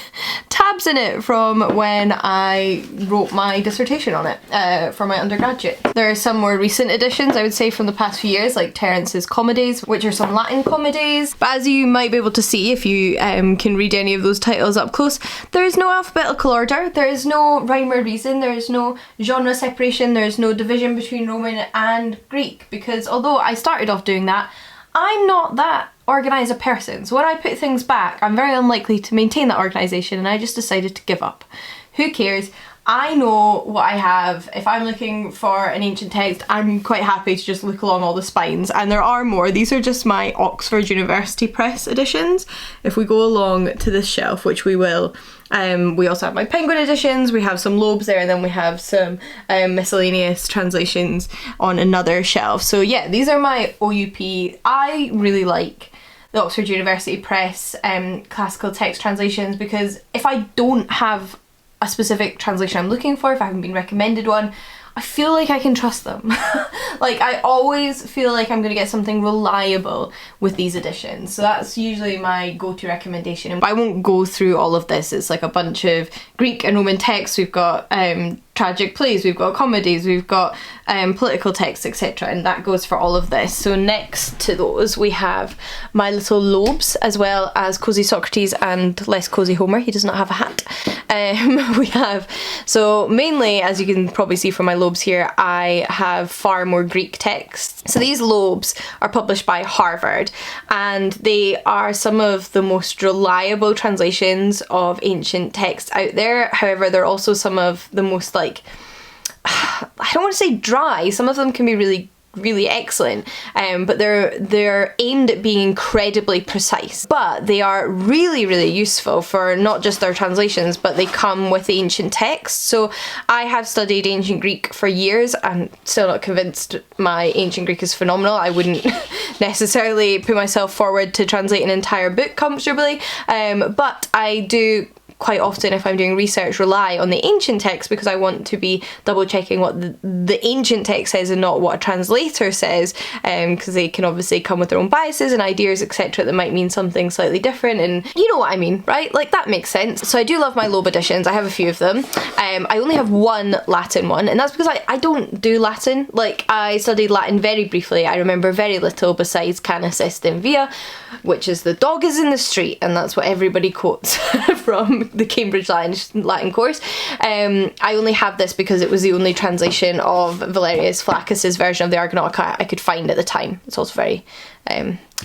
tabs in it from when I wrote my dissertation on it for my undergraduate. There are some more recent editions, I would say, from the past few years, like Terence's Comedies, which are some Latin comedies. But as you might be able to see if you can read any of those titles up close, there is no alphabetical order, there is no rhyme or reason, there is no genre separation, there is no division between Roman and Greek, because although I started off doing that, I'm not that organised a person. So when I put things back, I'm very unlikely to maintain that organisation, and I just decided to give up. Who cares? I know what I have. If I'm looking for an ancient text, I'm quite happy to just look along all the spines, and there are more. These are just my Oxford University Press editions. If we go along to this shelf, which we will, we also have my Penguin editions, we have some Lobes there, and then we have some miscellaneous translations on another shelf. So yeah, these are my OUP. I really like the Oxford University Press classical text translations, because if I don't have a specific translation I'm looking for, if I haven't been recommended one, I feel like I can trust them. Like, I always feel like I'm gonna get something reliable with these editions, so that's usually my go-to recommendation. But I won't go through all of this. It's like a bunch of Greek and Roman texts. We've got tragic plays, we've got comedies, we've got political texts, etc., and that goes for all of this. So next to those we have my little Lobes, as well as Cozy Socrates and Less Cozy Homer. He does not have a hat. We have, so mainly, as you can probably see from my lobes here, I have far more Greek texts. So these lobes are published by Harvard, and they are some of the most reliable translations of ancient texts out there. However, they're also some of the most, like, I don't want to say dry, some of them can be really excellent, but they're aimed at being incredibly precise, but they are really useful for not just their translations, but they come with ancient texts. So I have studied ancient Greek for years. I'm still not convinced my ancient Greek is phenomenal. I wouldn't necessarily put myself forward to translate an entire book comfortably, but I do quite often, if I'm doing research, rely on the ancient text because I want to be double checking what the ancient text says and not what a translator says, because they can obviously come with their own biases and ideas, etc., that might mean something slightly different, and you know what I mean, right? Like, that makes sense. So I do love my Loeb editions. I have a few of them. I only have one Latin one, and that's because I don't do Latin. Like, I studied Latin very briefly. I remember very little besides Canis est in via, which is the dog is in the street, and that's what everybody quotes from the Cambridge Latin course. I only have this because it was the only translation of Valerius Flaccus's version of the Argonautica I could find at the time. It's also very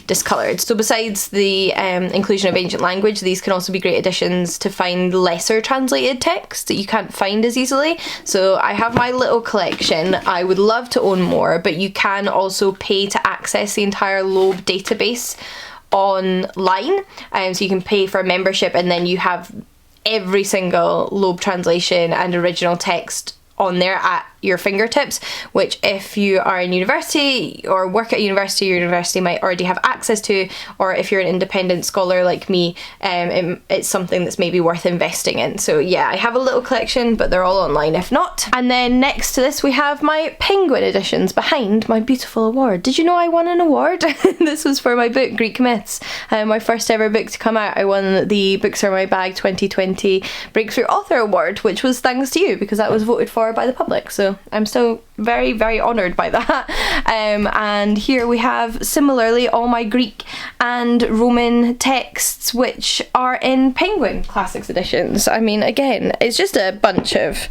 discoloured. So besides the inclusion of ancient language, these can also be great additions to find lesser translated texts that you can't find as easily. So I have my little collection. I would love to own more, but you can also pay to access the entire Loeb database online. So you can pay for a membership, and then you have every single Loeb translation and original text on there at your fingertips, which if you are in university or work at university, your university might already have access to, or if you're an independent scholar like me, it's something that's maybe worth investing in. So yeah, I have a little collection, but they're all online if not. And then next to this we have my Penguin editions behind my beautiful award. Did you know I won an award? This was for my book Greek Myths, my first ever book to come out. I won the Books Are My Bag 2020 Breakthrough Author Award, which was thanks to you because that was voted for by the public. So I'm still very honoured by that. And here we have similarly all my Greek and Roman texts, which are in Penguin Classics editions. I mean, again, it's just a bunch of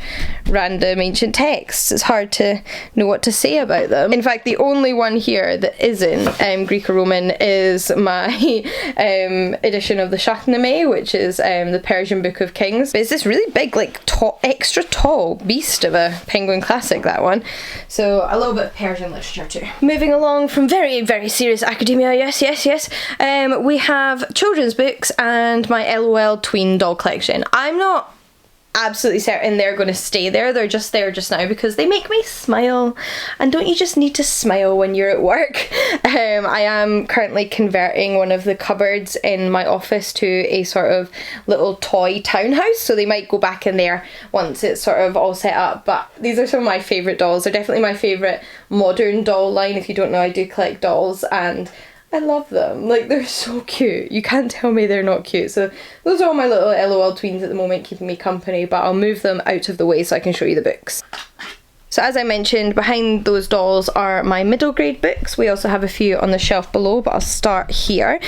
random ancient texts. It's hard to know what to say about them. In fact, the only one here that isn't Greek or Roman is my edition of the Shahnameh, which is the Persian Book of Kings. But it's this really big, like, extra tall beast of a Penguin Classic, that one. So a little bit of Persian literature too. Moving along from very serious academia, yes, we have children's books and my LOL tween doll collection. I'm not absolutely certain they're going to stay there. They're just there just now because they make me smile, and don't you just need to smile when you're at work? I am currently converting one of the cupboards in my office to a sort of little toy townhouse, so they might go back in there once it's sort of all set up. But these are some of my favourite dolls. They're definitely my favourite modern doll line. If you don't know, I do collect dolls and I love them. Like, they're so cute. You can't tell me they're not cute. So those are all my little LOL tweens at the moment, keeping me company, but I'll move them out of the way so I can show you the books. So as I mentioned, behind those dolls are my middle grade books. We also have a few on the shelf below, but I'll start here.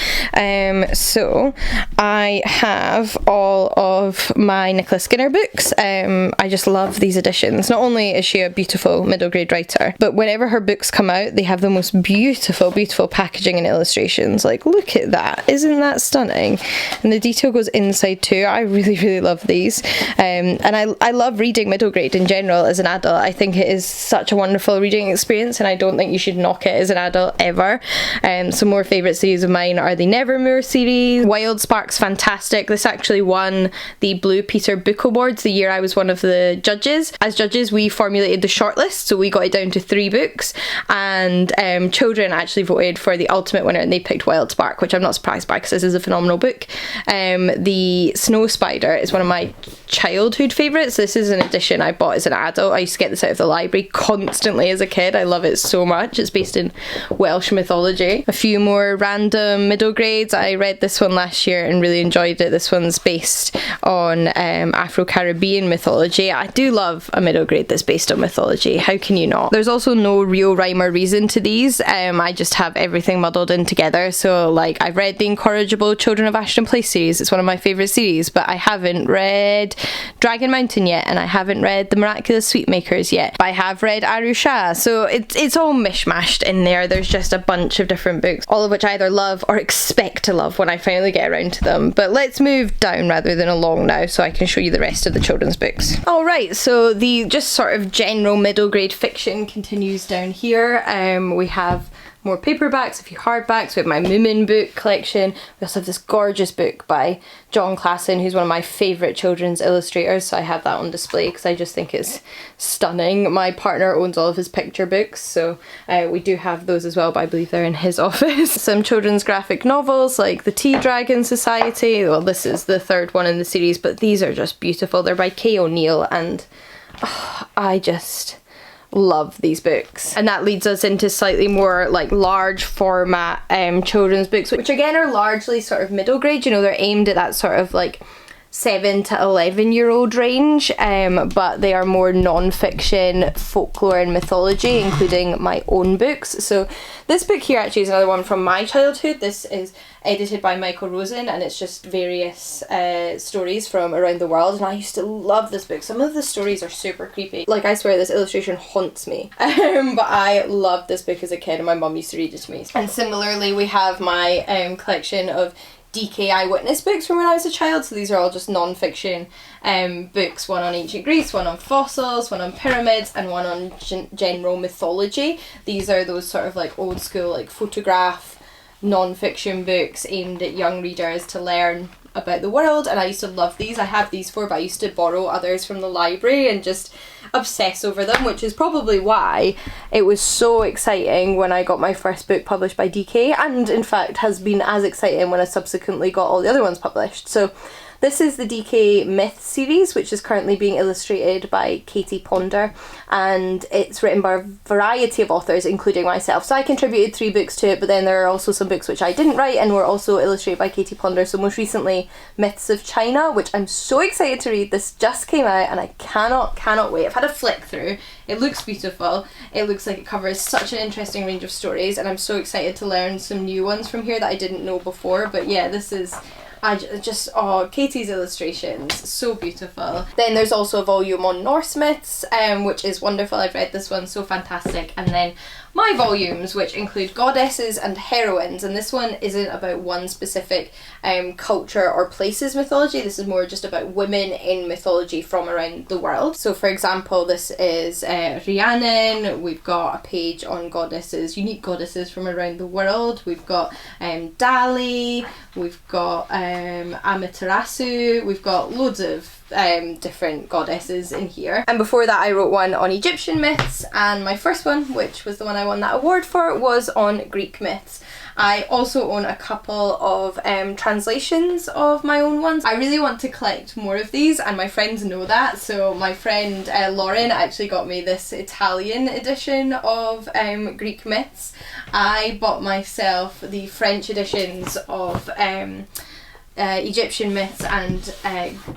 So I have all of my Nicola Skinner books. I just love these editions. Not only is she a beautiful middle grade writer, but whenever her books come out, they have the most beautiful packaging and illustrations. Like, look at that. Isn't that stunning? And the detail goes inside too. I really love these. And I love reading middle grade in general as an adult. I think it is such a wonderful reading experience, and I don't think you should knock it as an adult ever. Some more favourite series of mine are the Nevermore series. Wild Spark's fantastic. This actually won the Blue Peter Book Awards the year I was one of the judges. As judges, we formulated the shortlist, so we got it down to 3 books, and children actually voted for the ultimate winner, and they picked Wild Spark, which I'm not surprised by because this is a phenomenal book. The Snow Spider is one of my childhood favourites. This is an edition I bought as an adult. I used to get this out of the library constantly as a kid. I love it so much. It's based in Welsh mythology. A few more random middle grades. I read this one last year and really enjoyed it. This one's based on Afro-Caribbean mythology. I do love a middle grade that's based on mythology. How can you not? There's also no real rhyme or reason to these. I just have everything muddled in together. So like, I've read the Incorrigible Children of Ashton Place series. It's one of my favourite series, but I haven't read Dragon Mountain yet, and I haven't read The Miraculous Sweetmakers yet. But I have read Arusha, so it's all mishmashed in there. There's just a bunch of different books, all of which I either love or expect to love when I finally get around to them. But let's move down rather than along now, so I can show you the rest of the children's books. Alright, so the just sort of general middle grade fiction continues down here. We have more paperbacks, a few hardbacks. We have my Moomin book collection. We also have this gorgeous book by John Classen, who's one of my favourite children's illustrators, so I have that on display because I just think it's stunning. My partner owns all of his picture books, so we do have those as well, but I believe they're in his office. Some children's graphic novels like The Tea Dragon Society. Well, this is the third one in the series, but these are just beautiful. They're by Kay O'Neill, and I just love these books. And that leads us into slightly more like large format children's books, which again are largely sort of middle grade. You know, they're aimed at that sort of like 7 to 11-year-old range, but they are more non-fiction, folklore and mythology, including my own books. So this book here actually is another one from my childhood. This is edited by Michael Rosen, and it's just various stories from around the world, and I used to love this book. Some of the stories are super creepy. Like, I swear this illustration haunts me. But I loved this book as a kid, and my mum used to read it to me. And similarly, we have my collection of DK eyewitness books from when I was a child. So these are all just non-fiction books, one on ancient Greece, one on fossils, one on pyramids, and one on general mythology. These are those sort of like old school like photograph non-fiction books aimed at young readers to learn about the world, and I used to love these. I have these four, but I used to borrow others from the library and just obsess over them, which is probably why it was so exciting when I got my first book published by DK, and in fact has been as exciting when I subsequently got all the other ones published. So this is the DK Myth series, which is currently being illustrated by Katie Ponder, and it's written by a variety of authors, including myself. So I contributed 3 books to it, but then there are also some books which I didn't write and were also illustrated by Katie Ponder. So most recently, Myths of China, which I'm so excited to read. This just came out and I cannot wait. I've had a flick through. It looks beautiful. It looks like it covers such an interesting range of stories, and I'm so excited to learn some new ones from here that I didn't know before. But yeah, this is... Katie's illustrations, so beautiful. Then there's also a volume on Norse myths, which is wonderful. I've read this one, so fantastic. And then my volumes, which include goddesses and heroines, and this one isn't about one specific culture or place's mythology. This is more just about women in mythology from around the world. So for example, this is Rhiannon. We've got a page on goddesses, unique goddesses from around the world. We've got Dali, we've got Amaterasu, we've got loads of different goddesses in here. And before that I wrote one on Egyptian myths, and my first one, which was the one I won that award for, was on Greek myths. I also own a couple of translations of my own ones. I really want to collect more of these, and my friends know that. So my friend Lauren actually got me this Italian edition of Greek myths. I bought myself the French editions of Egyptian myths and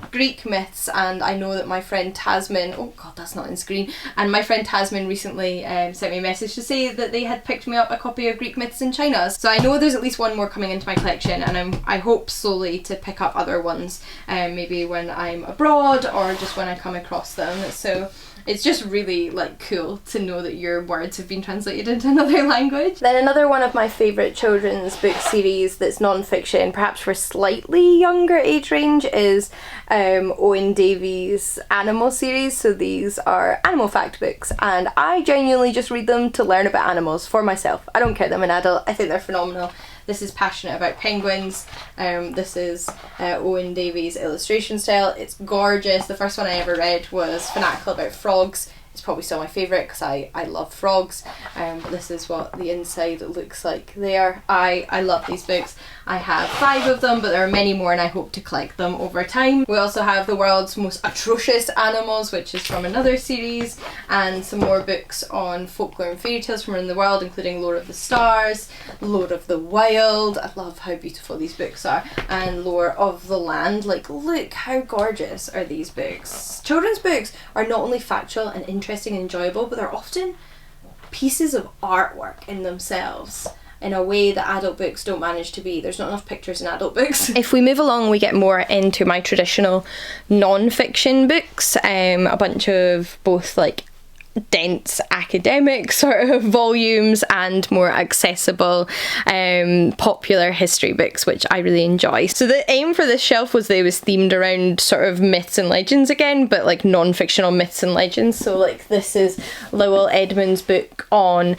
Greek myths, and I know that my friend Tasman, oh god, that's not in screen, and my friend Tasman recently sent me a message to say that they had picked me up a copy of Greek myths in China. So I know there's at least one more coming into my collection, and I hope slowly to pick up other ones, maybe when I'm abroad or just when I come across them. So it's just really like cool to know that your words have been translated into another language. Then another one of my favourite children's book series that's non-fiction, perhaps for slightly younger age range, is Owen Davies' Animal series. So these are animal fact books, and I genuinely just read them to learn about animals for myself. I don't care that I'm an adult, I think they're phenomenal. This is Passionate About Penguins. This is Owen Davies' illustration style. It's gorgeous. The first one I ever read was Fanatical About Frogs. It's probably still my favourite because I love frogs. This is what the inside looks like there. I love these books. I have 5 of them, but there are many more and I hope to collect them over time. We also have The World's Most Atrocious Animals, which is from another series, and some more books on folklore and fairy tales from around the world, including Lore of the Stars, Lore of the Wild. I love how beautiful these books are. And Lore of the Land. Like, look how gorgeous are these books. Children's books are not only factual and interesting and enjoyable, but they're often pieces of artwork in themselves in a way that adult books don't manage to be. There's not enough pictures in adult books. If we move along, we get more into my traditional non-fiction books, a bunch of both like dense academic sort of volumes and more accessible popular history books, which I really enjoy. So the aim for this shelf was that it was themed around sort of myths and legends again, but like non-fictional myths and legends. So like this is Lowell Edmonds' book on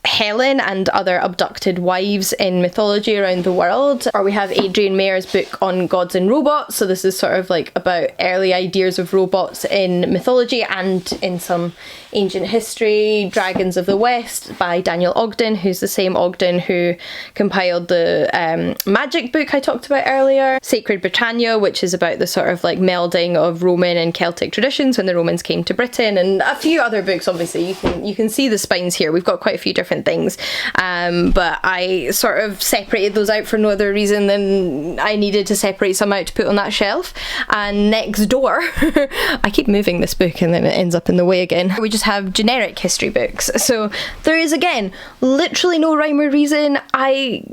Helen and other abducted wives in mythology around the world. Or we have Adrian Mayer's book on gods and robots. So this is sort of like about early ideas of robots in mythology and in some ancient history. Dragons of the West by Daniel Ogden, who's the same Ogden who compiled the magic book I talked about earlier. Sacred Britannia, which is about the sort of like melding of Roman and Celtic traditions when the Romans came to Britain, and a few other books. Obviously you can see the spines here. We've got quite a few different things, but I sort of separated those out for no other reason than I needed to separate some out to put on that shelf. And next door I keep moving this book and then it ends up in the way again. We just have generic history books. So there is, again, literally no rhyme or reason. I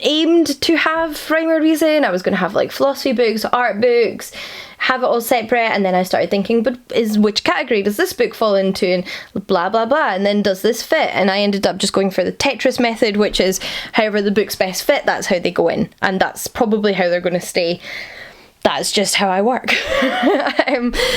aimed to have rhyme or reason. I was going to have like philosophy books, art books, have it all separate, and then I started thinking, but which category does this book fall into, and blah blah blah, and then does this fit? And I ended up just going for the Tetris method, which is however the books best fit, that's how they go in, and that's probably how they're going to stay. That's just how I work.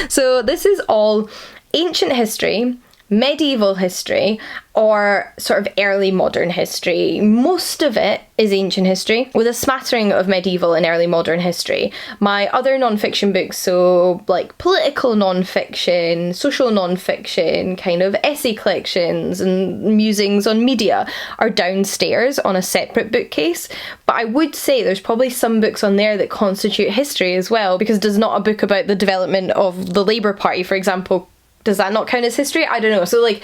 So this is all ancient history, medieval history, or sort of early modern history. Most of it is ancient history, with a smattering of medieval and early modern history. My other non-fiction books, so like political non-fiction, social non-fiction, kind of essay collections and musings on media, are downstairs on a separate bookcase. But I would say there's probably some books on there that constitute history as well, because does not a book about the development of the Labour Party, for example, does that not count as history? I don't know. So like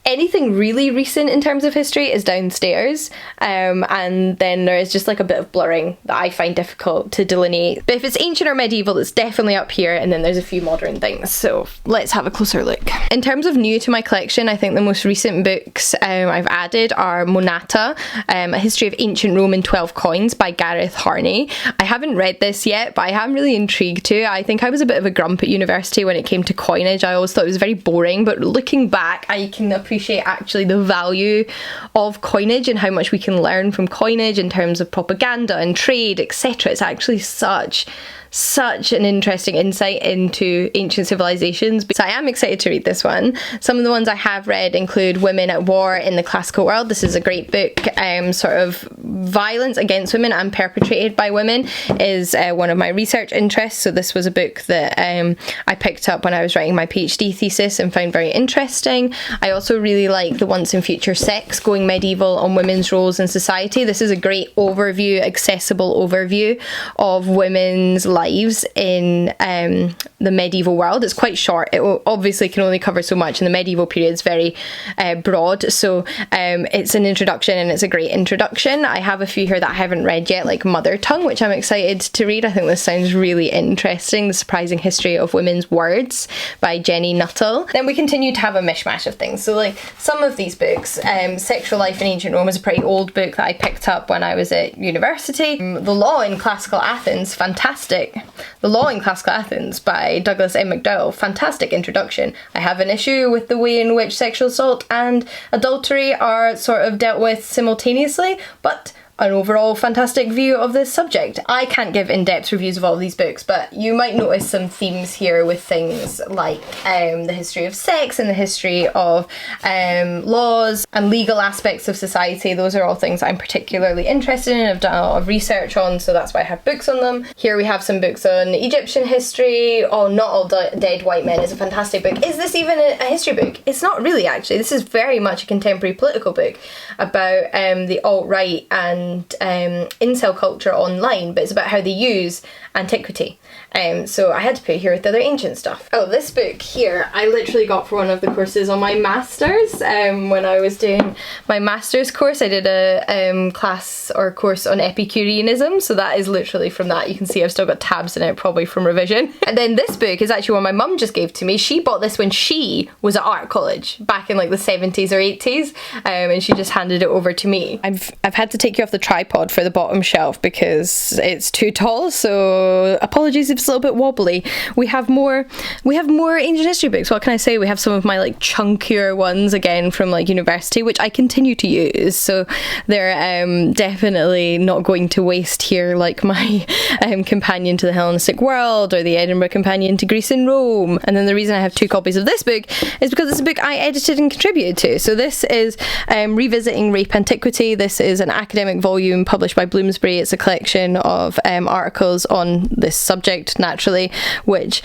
anything really recent in terms of history is downstairs, and then there is just like a bit of blurring that I find difficult to delineate. But if it's ancient or medieval, it's definitely up here, and then there's a few modern things. So let's have a closer look. In terms of new to my collection, I think the most recent books I've added are Monata, A History of Ancient Rome in 12 Coins by Gareth Harney. I haven't read this yet, but I am really intrigued too. I think I was a bit of a grump at university when it came to coinage. I always thought it was very boring, but looking back, I can appreciate actually the value of coinage and how much we can learn from coinage in terms of propaganda and trade, etc. It's actually such an interesting insight into ancient civilizations. So I am excited to read this one. Some of the ones I have read include Women at War in the Classical World. This is a great book. Sort of violence against women and perpetrated by women is one of my research interests. So this was a book that I picked up when I was writing my PhD thesis and found very interesting. I also really like The Once and Future Sex, Going Medieval on Women's Roles in Society. This is a great overview, accessible overview of women's lives in the medieval world. It's quite short. It obviously can only cover so much, and the medieval period is very broad. So it's an introduction, and it's a great introduction. I have a few here that I haven't read yet, like Mother Tongue, which I'm excited to read. I think this sounds really interesting. The Surprising History of Women's Words by Jenny Nuttall. Then we continue to have a mishmash of things. So like some of these books, Sexual Life in Ancient Rome is a pretty old book that I picked up when I was at university. The Law in Classical Athens, fantastic. The Law in Classical Athens by Douglas M. McDowell, fantastic introduction. I have an issue with the way in which sexual assault and adultery are sort of dealt with simultaneously, but an overall fantastic view of this subject. I can't give in-depth reviews of all of these books, but you might notice some themes here with things like the history of sex and the history of laws and legal aspects of society. Those are all things I'm particularly interested in. I've done a lot of research on, so that's why I have books on them. Here we have some books on Egyptian history. Oh, Not All Dead White Men is a fantastic book. Is this even a history book? It's not really, actually. This is very much a contemporary political book about the alt-right and incel culture online, but it's about how they use antiquity. So I had to put it here with the other ancient stuff. Oh, this book here I literally got for one of the courses on my masters. When I was doing my master's course, I did a class or course on Epicureanism, so that is literally from that. You can see I've still got tabs in it, probably from revision. And then this book is actually one my mum just gave to me. She bought this when she was at art college back in like the 70s or 80s, and she just handed it over to me. I've had to take you off the tripod for the bottom shelf because it's too tall, so apologies if it's a little bit wobbly. We have more ancient history books. What can I say? We have some of my like chunkier ones again from like university, which I continue to use, so they're definitely not going to waste here, like my Companion to the Hellenistic World or the Edinburgh Companion to Greece and Rome. And then the reason I have 2 copies of this book is because it's a book I edited and contributed to. So this is Revisiting Rape Antiquity. This is an academic volume published by Bloomsbury. It's a collection of articles on this subject, naturally, which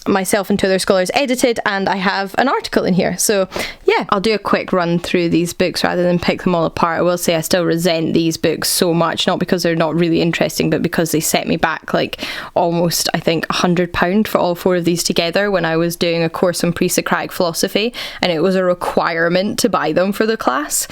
myself and 2 other scholars edited, and I have an article in here. So yeah, I'll do a quick run through these books rather than pick them all apart. I will say I still resent these books so much, not because they're not really interesting, but because they set me back like almost, I think, £100 for all 4 of these together when I was doing a course on pre-Socratic philosophy, and it was a requirement to buy them for the class.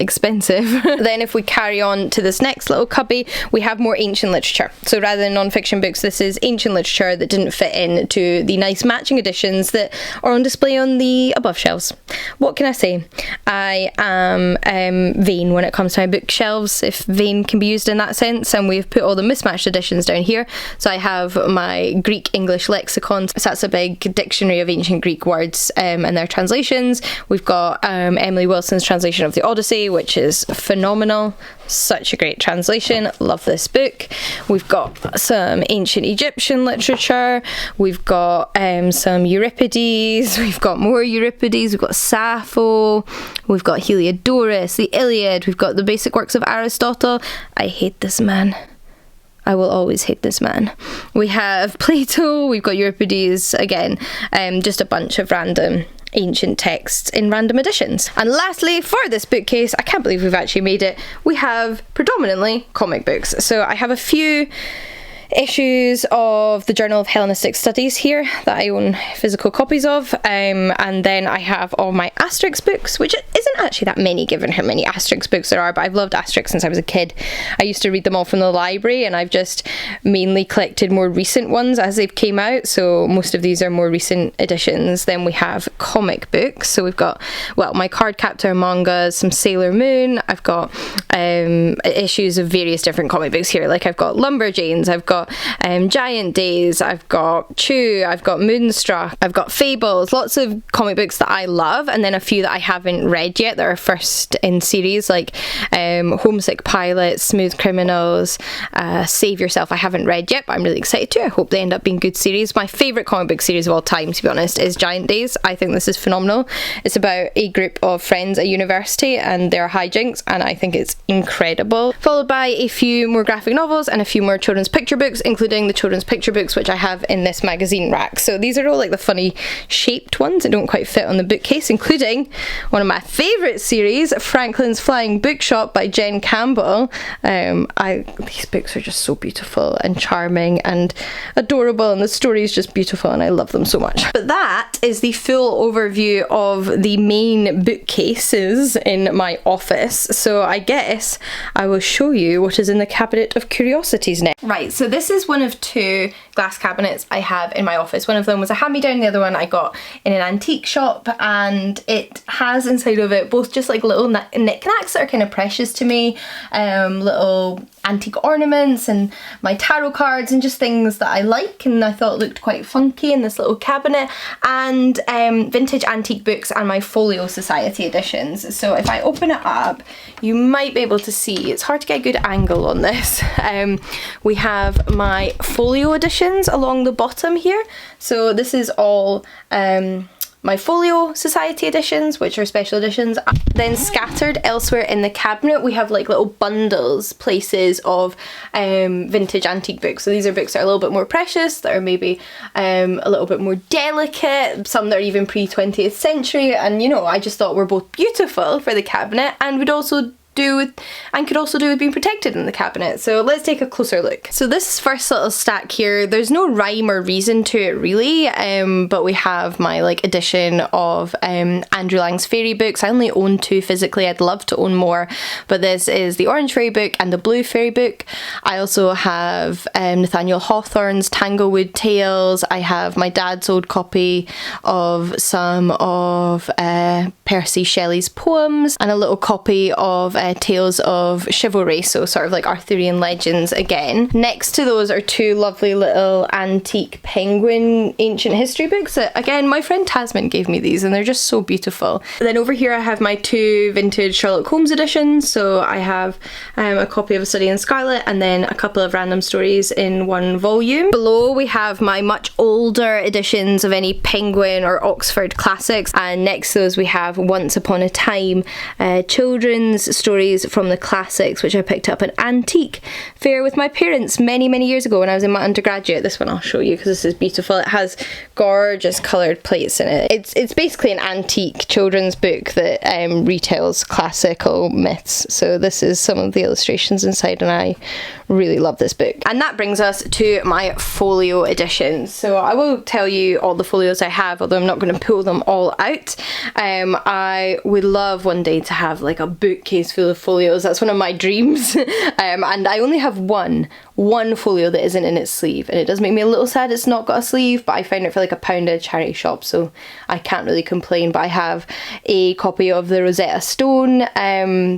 Expensive. Then if we carry on to this next little cubby, we have more ancient literature. So rather than non-fiction books, this is ancient literature that didn't fit into the nice matching editions that are on display on the above shelves. What can I say? I am vain when it comes to my bookshelves, if vain can be used in that sense, and we've put all the mismatched editions down here. So I have my Greek-English lexicon, so that's a big dictionary of ancient Greek words and their translations. We've got Emily Wilson's translation of the Odyssey, which is phenomenal. Such a great translation. Love this book. We've got some ancient Egyptian literature. We've got some Euripides. We've got more Euripides. We've got Sappho. We've got Heliodorus, the Iliad. We've got the basic works of Aristotle. I hate this man. I will always hate this man. We have Plato. We've got Euripides again. Just a bunch of random ancient texts in random editions. And lastly, for this bookcase, I can't believe we've actually made it, we have predominantly comic books. So I have a few issues of the Journal of Hellenistic Studies here that I own physical copies of, and then I have all my Asterix books, which isn't actually that many given how many Asterix books there are, but I've loved Asterix since I was a kid. I used to read them all from the library, and I've just mainly collected more recent ones as they've came out, so most of these are more recent editions. Then we have comic books, so we've got, well, my Cardcaptor mangas, some Sailor Moon, I've got issues of various different comic books here, like I've got Lumberjanes, I've got Giant Days, I've got Chew, I've got Moonstruck, I've got Fables, lots of comic books that I love, and then a few that I haven't read yet that are first in series, like Homesick Pilot, Smooth Criminals, Save Yourself. I haven't read yet, but I'm really excited to. I hope they end up being good series. My favourite comic book series of all time, to be honest, is Giant Days. I think this is phenomenal. It's about a group of friends at university and their hijinks, and I think it's incredible. Followed by a few more graphic novels and a few more children's picture books, including the children's picture books which I have in this magazine rack. So these are all like the funny shaped ones that don't quite fit on the bookcase, including one of my favourite series, Franklin's Flying Bookshop by Jen Campbell. These books are just so beautiful and charming and adorable, and the story is just beautiful, and I love them so much. But that is the full overview of the main bookcases in my office, so I guess I will show you what is in the cabinet of curiosities next. Right, so this is one of two glass cabinets I have in my office. One of them was a hand-me-down, the other one I got in an antique shop, and it has inside of it both just like little knickknacks that are kind of precious to me, little antique ornaments and my tarot cards and just things that I like and I thought looked quite funky in this little cabinet, and vintage antique books and my Folio Society editions. So if I open it up, you might be able to see, it's hard to get a good angle on this. We have my Folio editions along the bottom here. So this is all my Folio Society editions, which are special editions. Then scattered elsewhere in the cabinet, we have like little bundles, places of vintage antique books. So these are books that are a little bit more precious, that are maybe a little bit more delicate, some that are even pre-20th century, and you know, I just thought were both beautiful for the cabinet and would also could also do with being protected in the cabinet. So let's take a closer look. So this first little stack here, there's no rhyme or reason to it really, but we have my like edition of Andrew Lang's fairy books. I only own 2 physically, I'd love to own more, but this is the orange fairy book and the blue fairy book. I also have Nathaniel Hawthorne's Tanglewood Tales. I have my dad's old copy of some of Percy Shelley's poems, and a little copy of Tales of Chivalry, so sort of like Arthurian legends again. Next to those are 2 lovely little antique penguin ancient history books that, again, my friend Tasman gave me these and they're just so beautiful. And then over here I have my 2 vintage Sherlock Holmes editions. So I have a copy of A Study in Scarlet and then a couple of random stories in 1 volume. Below we have my much older editions of any Penguin or Oxford classics, and next to those we have Once Upon a Time children's stories from the classics, which I picked up at Antique Fair with my parents many years ago when I was in my undergraduate. This one I'll show you because this is beautiful. It has gorgeous coloured plates in it. It's basically an antique children's book that retells classical myths. So this is some of the illustrations inside and I really love this book. And that brings us to my Folio editions. So I will tell you all the folios I have, although I'm not going to pull them all out. I would love one day to have like a bookcase full of folios. That's one of my dreams. And I only have one folio that isn't in its sleeve, and it does make me a little sad it's not got a sleeve, but I found it for like £1 at a charity shop, so I can't really complain. But I have a copy of the Rosetta Stone,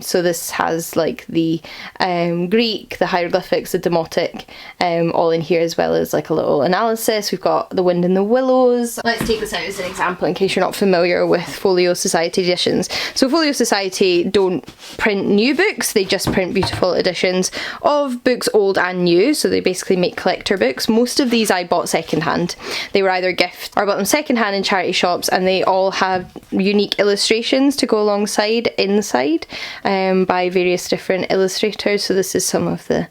so this has like the Greek, the hieroglyphics, the demotic, all in here, as well as like a little analysis. We've got The Wind in the Willows. Let's take this out as an example in case you're not familiar with Folio Society editions. So Folio Society don't print new books, they just print beautiful editions of books old and new, so they basically make collector books. Most of these I bought secondhand. They were either gift or I bought them secondhand in charity shops, and they all have unique illustrations to go alongside inside by various different illustrators. So this is some of the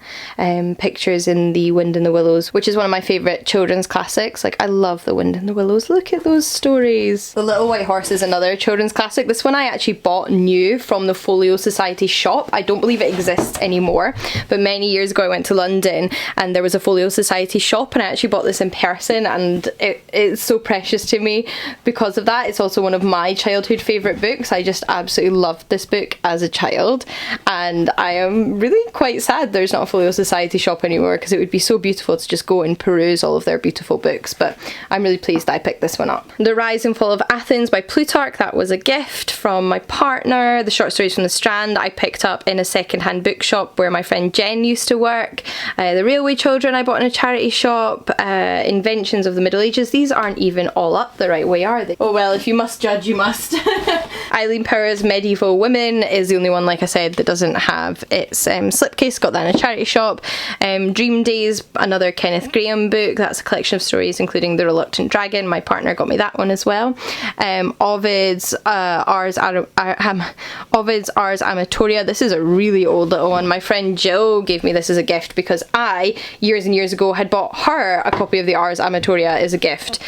pictures in The Wind in the Willows, which is one of my favourite children's classics. Like, I love The Wind in the Willows. Look at those stories. The Little White Horse is another children's classic. This one I actually bought new from the Folio Society shop. I don't believe it exists anymore, but many years ago I went to London and there was a Folio Society shop and I actually bought this in person, and it's so precious to me because of that. It's also one of my childhood favourite books. I just absolutely loved this book as a child, and I am really quite sad there's not a Folio Society shop anymore because it would be so beautiful to just go and peruse all of their beautiful books. But I'm really pleased that I picked this one up. The Rise and Fall of Athens by Plutarch, that was a gift from my partner. The Short Stories from the Strand I picked up in a second-hand bookshop where my friend Jen used to work. The Railway Children I bought in a charity shop. Inventions of the Middle Ages. These aren't even all up the right way, are they? Oh well, if you must judge, you must. Eileen Power's Medieval Women is the only one, like I said, that doesn't have its slipcase. Got that in a charity shop. Dream Days, another Kenneth Grahame book. That's a collection of stories including The Reluctant Dragon. My partner got me that one as well. Ovid's Ars Amatoria. This is a really old little one. My friend Jill gave me this as a gift because I, years and years ago, had bought her a copy of the Ars Amatoria as a gift.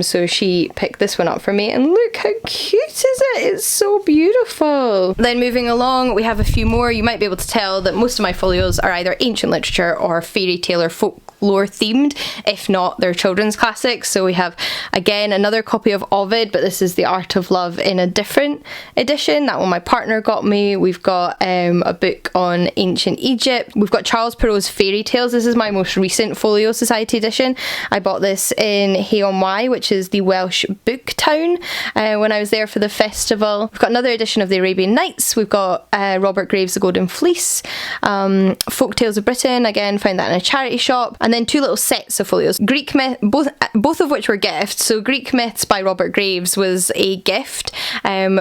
So she picked this one up for me, and look how cute is it? It's so beautiful. Then moving along, we have a few more. You might be able to tell that most of my folios are either ancient literature or fairy tale or folklore themed, if not they're children's classics. So we have again another copy of Ovid, but this is The Art of Love in a different edition. That one my partner got me. We've got a book on ancient Egypt. We've got Charles Perrault's Fairy fairy tales. This is my most recent Folio Society edition. I bought this in Hay-on-Wye, which is the Welsh book town, when I was there for the festival. We've got another edition of the Arabian Nights. We've got Robert Graves' The Golden Fleece, Folk Tales of Britain, again found that in a charity shop, and then 2 little sets of folios. Greek myth, both of which were gifts. So Greek Myths by Robert Graves was a gift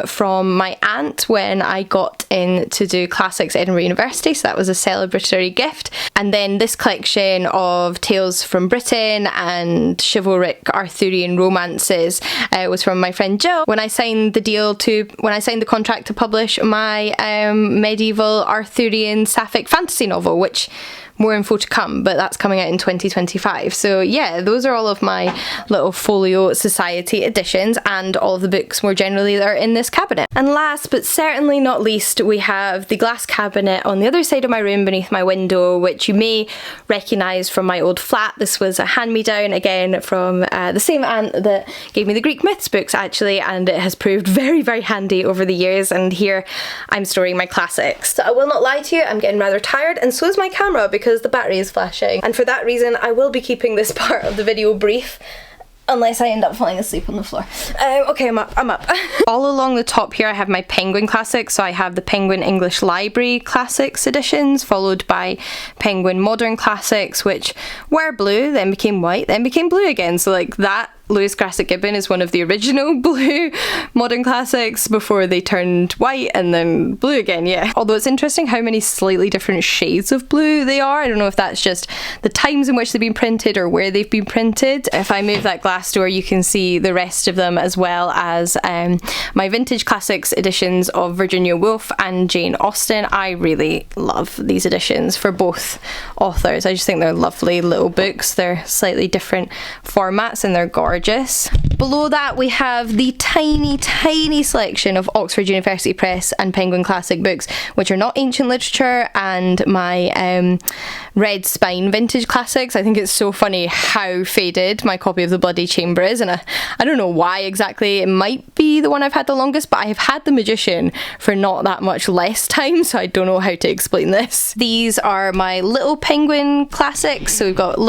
from my aunt when I got in to do classics at Edinburgh University, so that was a celebratory gift. And then this collection of tales from Britain and chivalric Arthurian romances was from my friend Jill when I signed the contract to publish my medieval Arthurian sapphic fantasy novel, which more info to come, but that's coming out in 2025. So yeah, those are all of my little Folio Society editions and all of the books more generally that are in this cabinet. And last but certainly not least, we have the glass cabinet on the other side of my room beneath my window, which you may recognise from my old flat. This was a hand-me-down, again from the same aunt that gave me the Greek Myths books actually, and it has proved very, very handy over the years, and here I'm storing my classics. So I will not lie to you, I'm getting rather tired, and so is my camera because the battery is flashing, and for that reason I will be keeping this part of the video brief unless I end up falling asleep on the floor. Okay, I'm up. All along the top here I have my Penguin classics, so I have the Penguin English Library Classics editions, followed by Penguin Modern Classics, which were blue, then became white, then became blue again, so like that Lewis Grassic Gibbon is one of the original blue modern classics before they turned white and then blue again, yeah. Although it's interesting how many slightly different shades of blue they are. I don't know if that's just the times in which they've been printed or where they've been printed. If I move that glass door, you can see the rest of them, as well as my vintage classics editions of Virginia Woolf and Jane Austen. I really love these editions for both authors. I just think they're lovely little books. They're slightly different formats and they're gorgeous. Below that we have the tiny selection of Oxford University Press and Penguin Classic books, which are not ancient literature, and my Red Spine vintage classics. I think it's so funny how faded my copy of The Bloody Chamber is, and I don't know why exactly. It might be the one I've had the longest, but I have had The Magician for not that much less time, so I don't know how to explain this. These are my little Penguin classics, so we've got the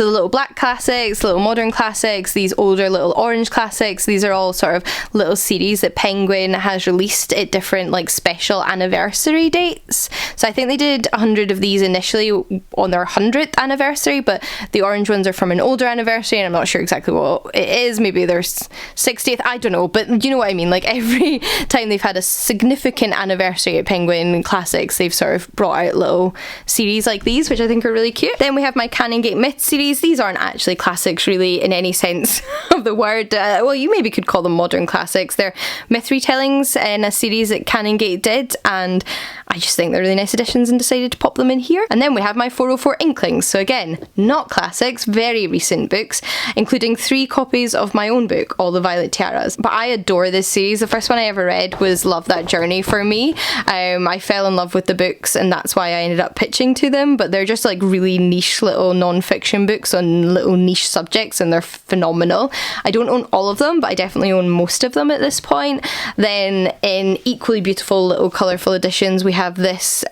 little black classics, little modern classics, these older little orange classics. These are all sort of little series that Penguin has released at different like special anniversary dates. So I think they did 100 of these initially on their 100th anniversary, but the orange ones are from an older anniversary, and I'm not sure exactly what it is. Maybe their 60th, I don't know, but you know what I mean. Like every time they've had a significant anniversary at Penguin Classics, they've sort of brought out little series like these, which I think are really cute. Then we have my Canongate Myth series. These aren't actually classics really in any sense of the word. Well, you maybe could call them modern classics. They're myth retellings in a series that Canongate did, and I just think they're really nice additions and decided to pop them in here. And then we have my 404 Inklings. So again, not classics, very recent books, including 3 copies of my own book, All the Violet Tiaras. But I adore this series. The first one I ever read was Love That Journey for me. I fell in love with the books, and that's why I ended up pitching to them, but they're just like really niche little non-fiction books on little niche subjects, and they're phenomenal. I don't own all of them, but I definitely own most of them at this point. Then in equally beautiful little colourful editions, we have this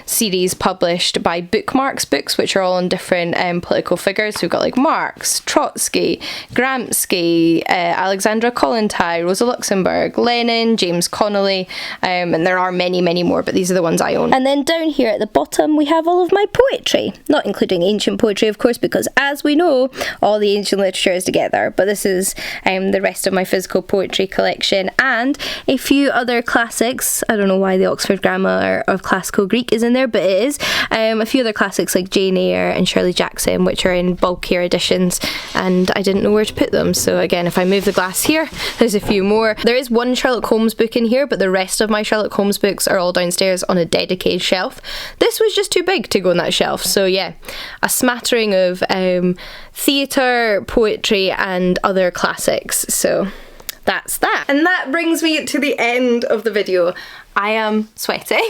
series published by Bookmarks Books, which are all on different political figures. So we've got like Marx, Trotsky, Gramsci, Alexandra Kollontai, Rosa Luxemburg, Lenin, James Connolly, and there are many more, but these are the ones I own. And then down here at the bottom we have all of my poetry, not including ancient poetry of course, because as we know, all the ancient literature is together, but this is the rest of my physical poetry collection, and a few other classics. I don't know why the Oxford Grammar of Classical Greek is in there, but it is. A few other classics like Jane Eyre and Shirley Jackson, which are in bulkier editions, and I didn't know where to put them. So again, if I move the glass here, there's a few more. There is one Sherlock Holmes book in here, but the rest of my Sherlock Holmes books are all downstairs on a dedicated shelf. This was just too big to go on that shelf, so yeah, a smattering of theatre, poetry and other classics. So that's that. And that brings me to the end of the video. I am sweating.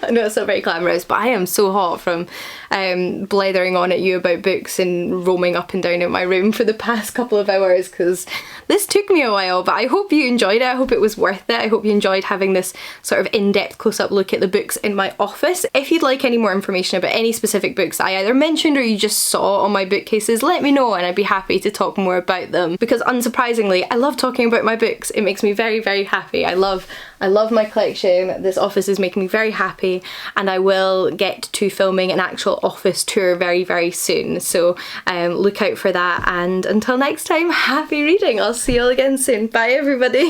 I know it's not very glamorous, but I am so hot from blethering on at you about books and roaming up and down in my room for the past couple of hours, because this took me a while, but I hope you enjoyed it. I hope it was worth it. I hope you enjoyed having this sort of in-depth close-up look at the books in my office. If you'd like any more information about any specific books I either mentioned or you just saw on my bookcases, let me know and I'd be happy to talk more about them, because unsurprisingly I love talking about my books. It makes me very, very happy. I love my collection. This office is making me very happy, and I will get to filming an actual office tour very, very soon, so look out for that. And until next time, happy reading. I'll see you all again soon. Bye everybody.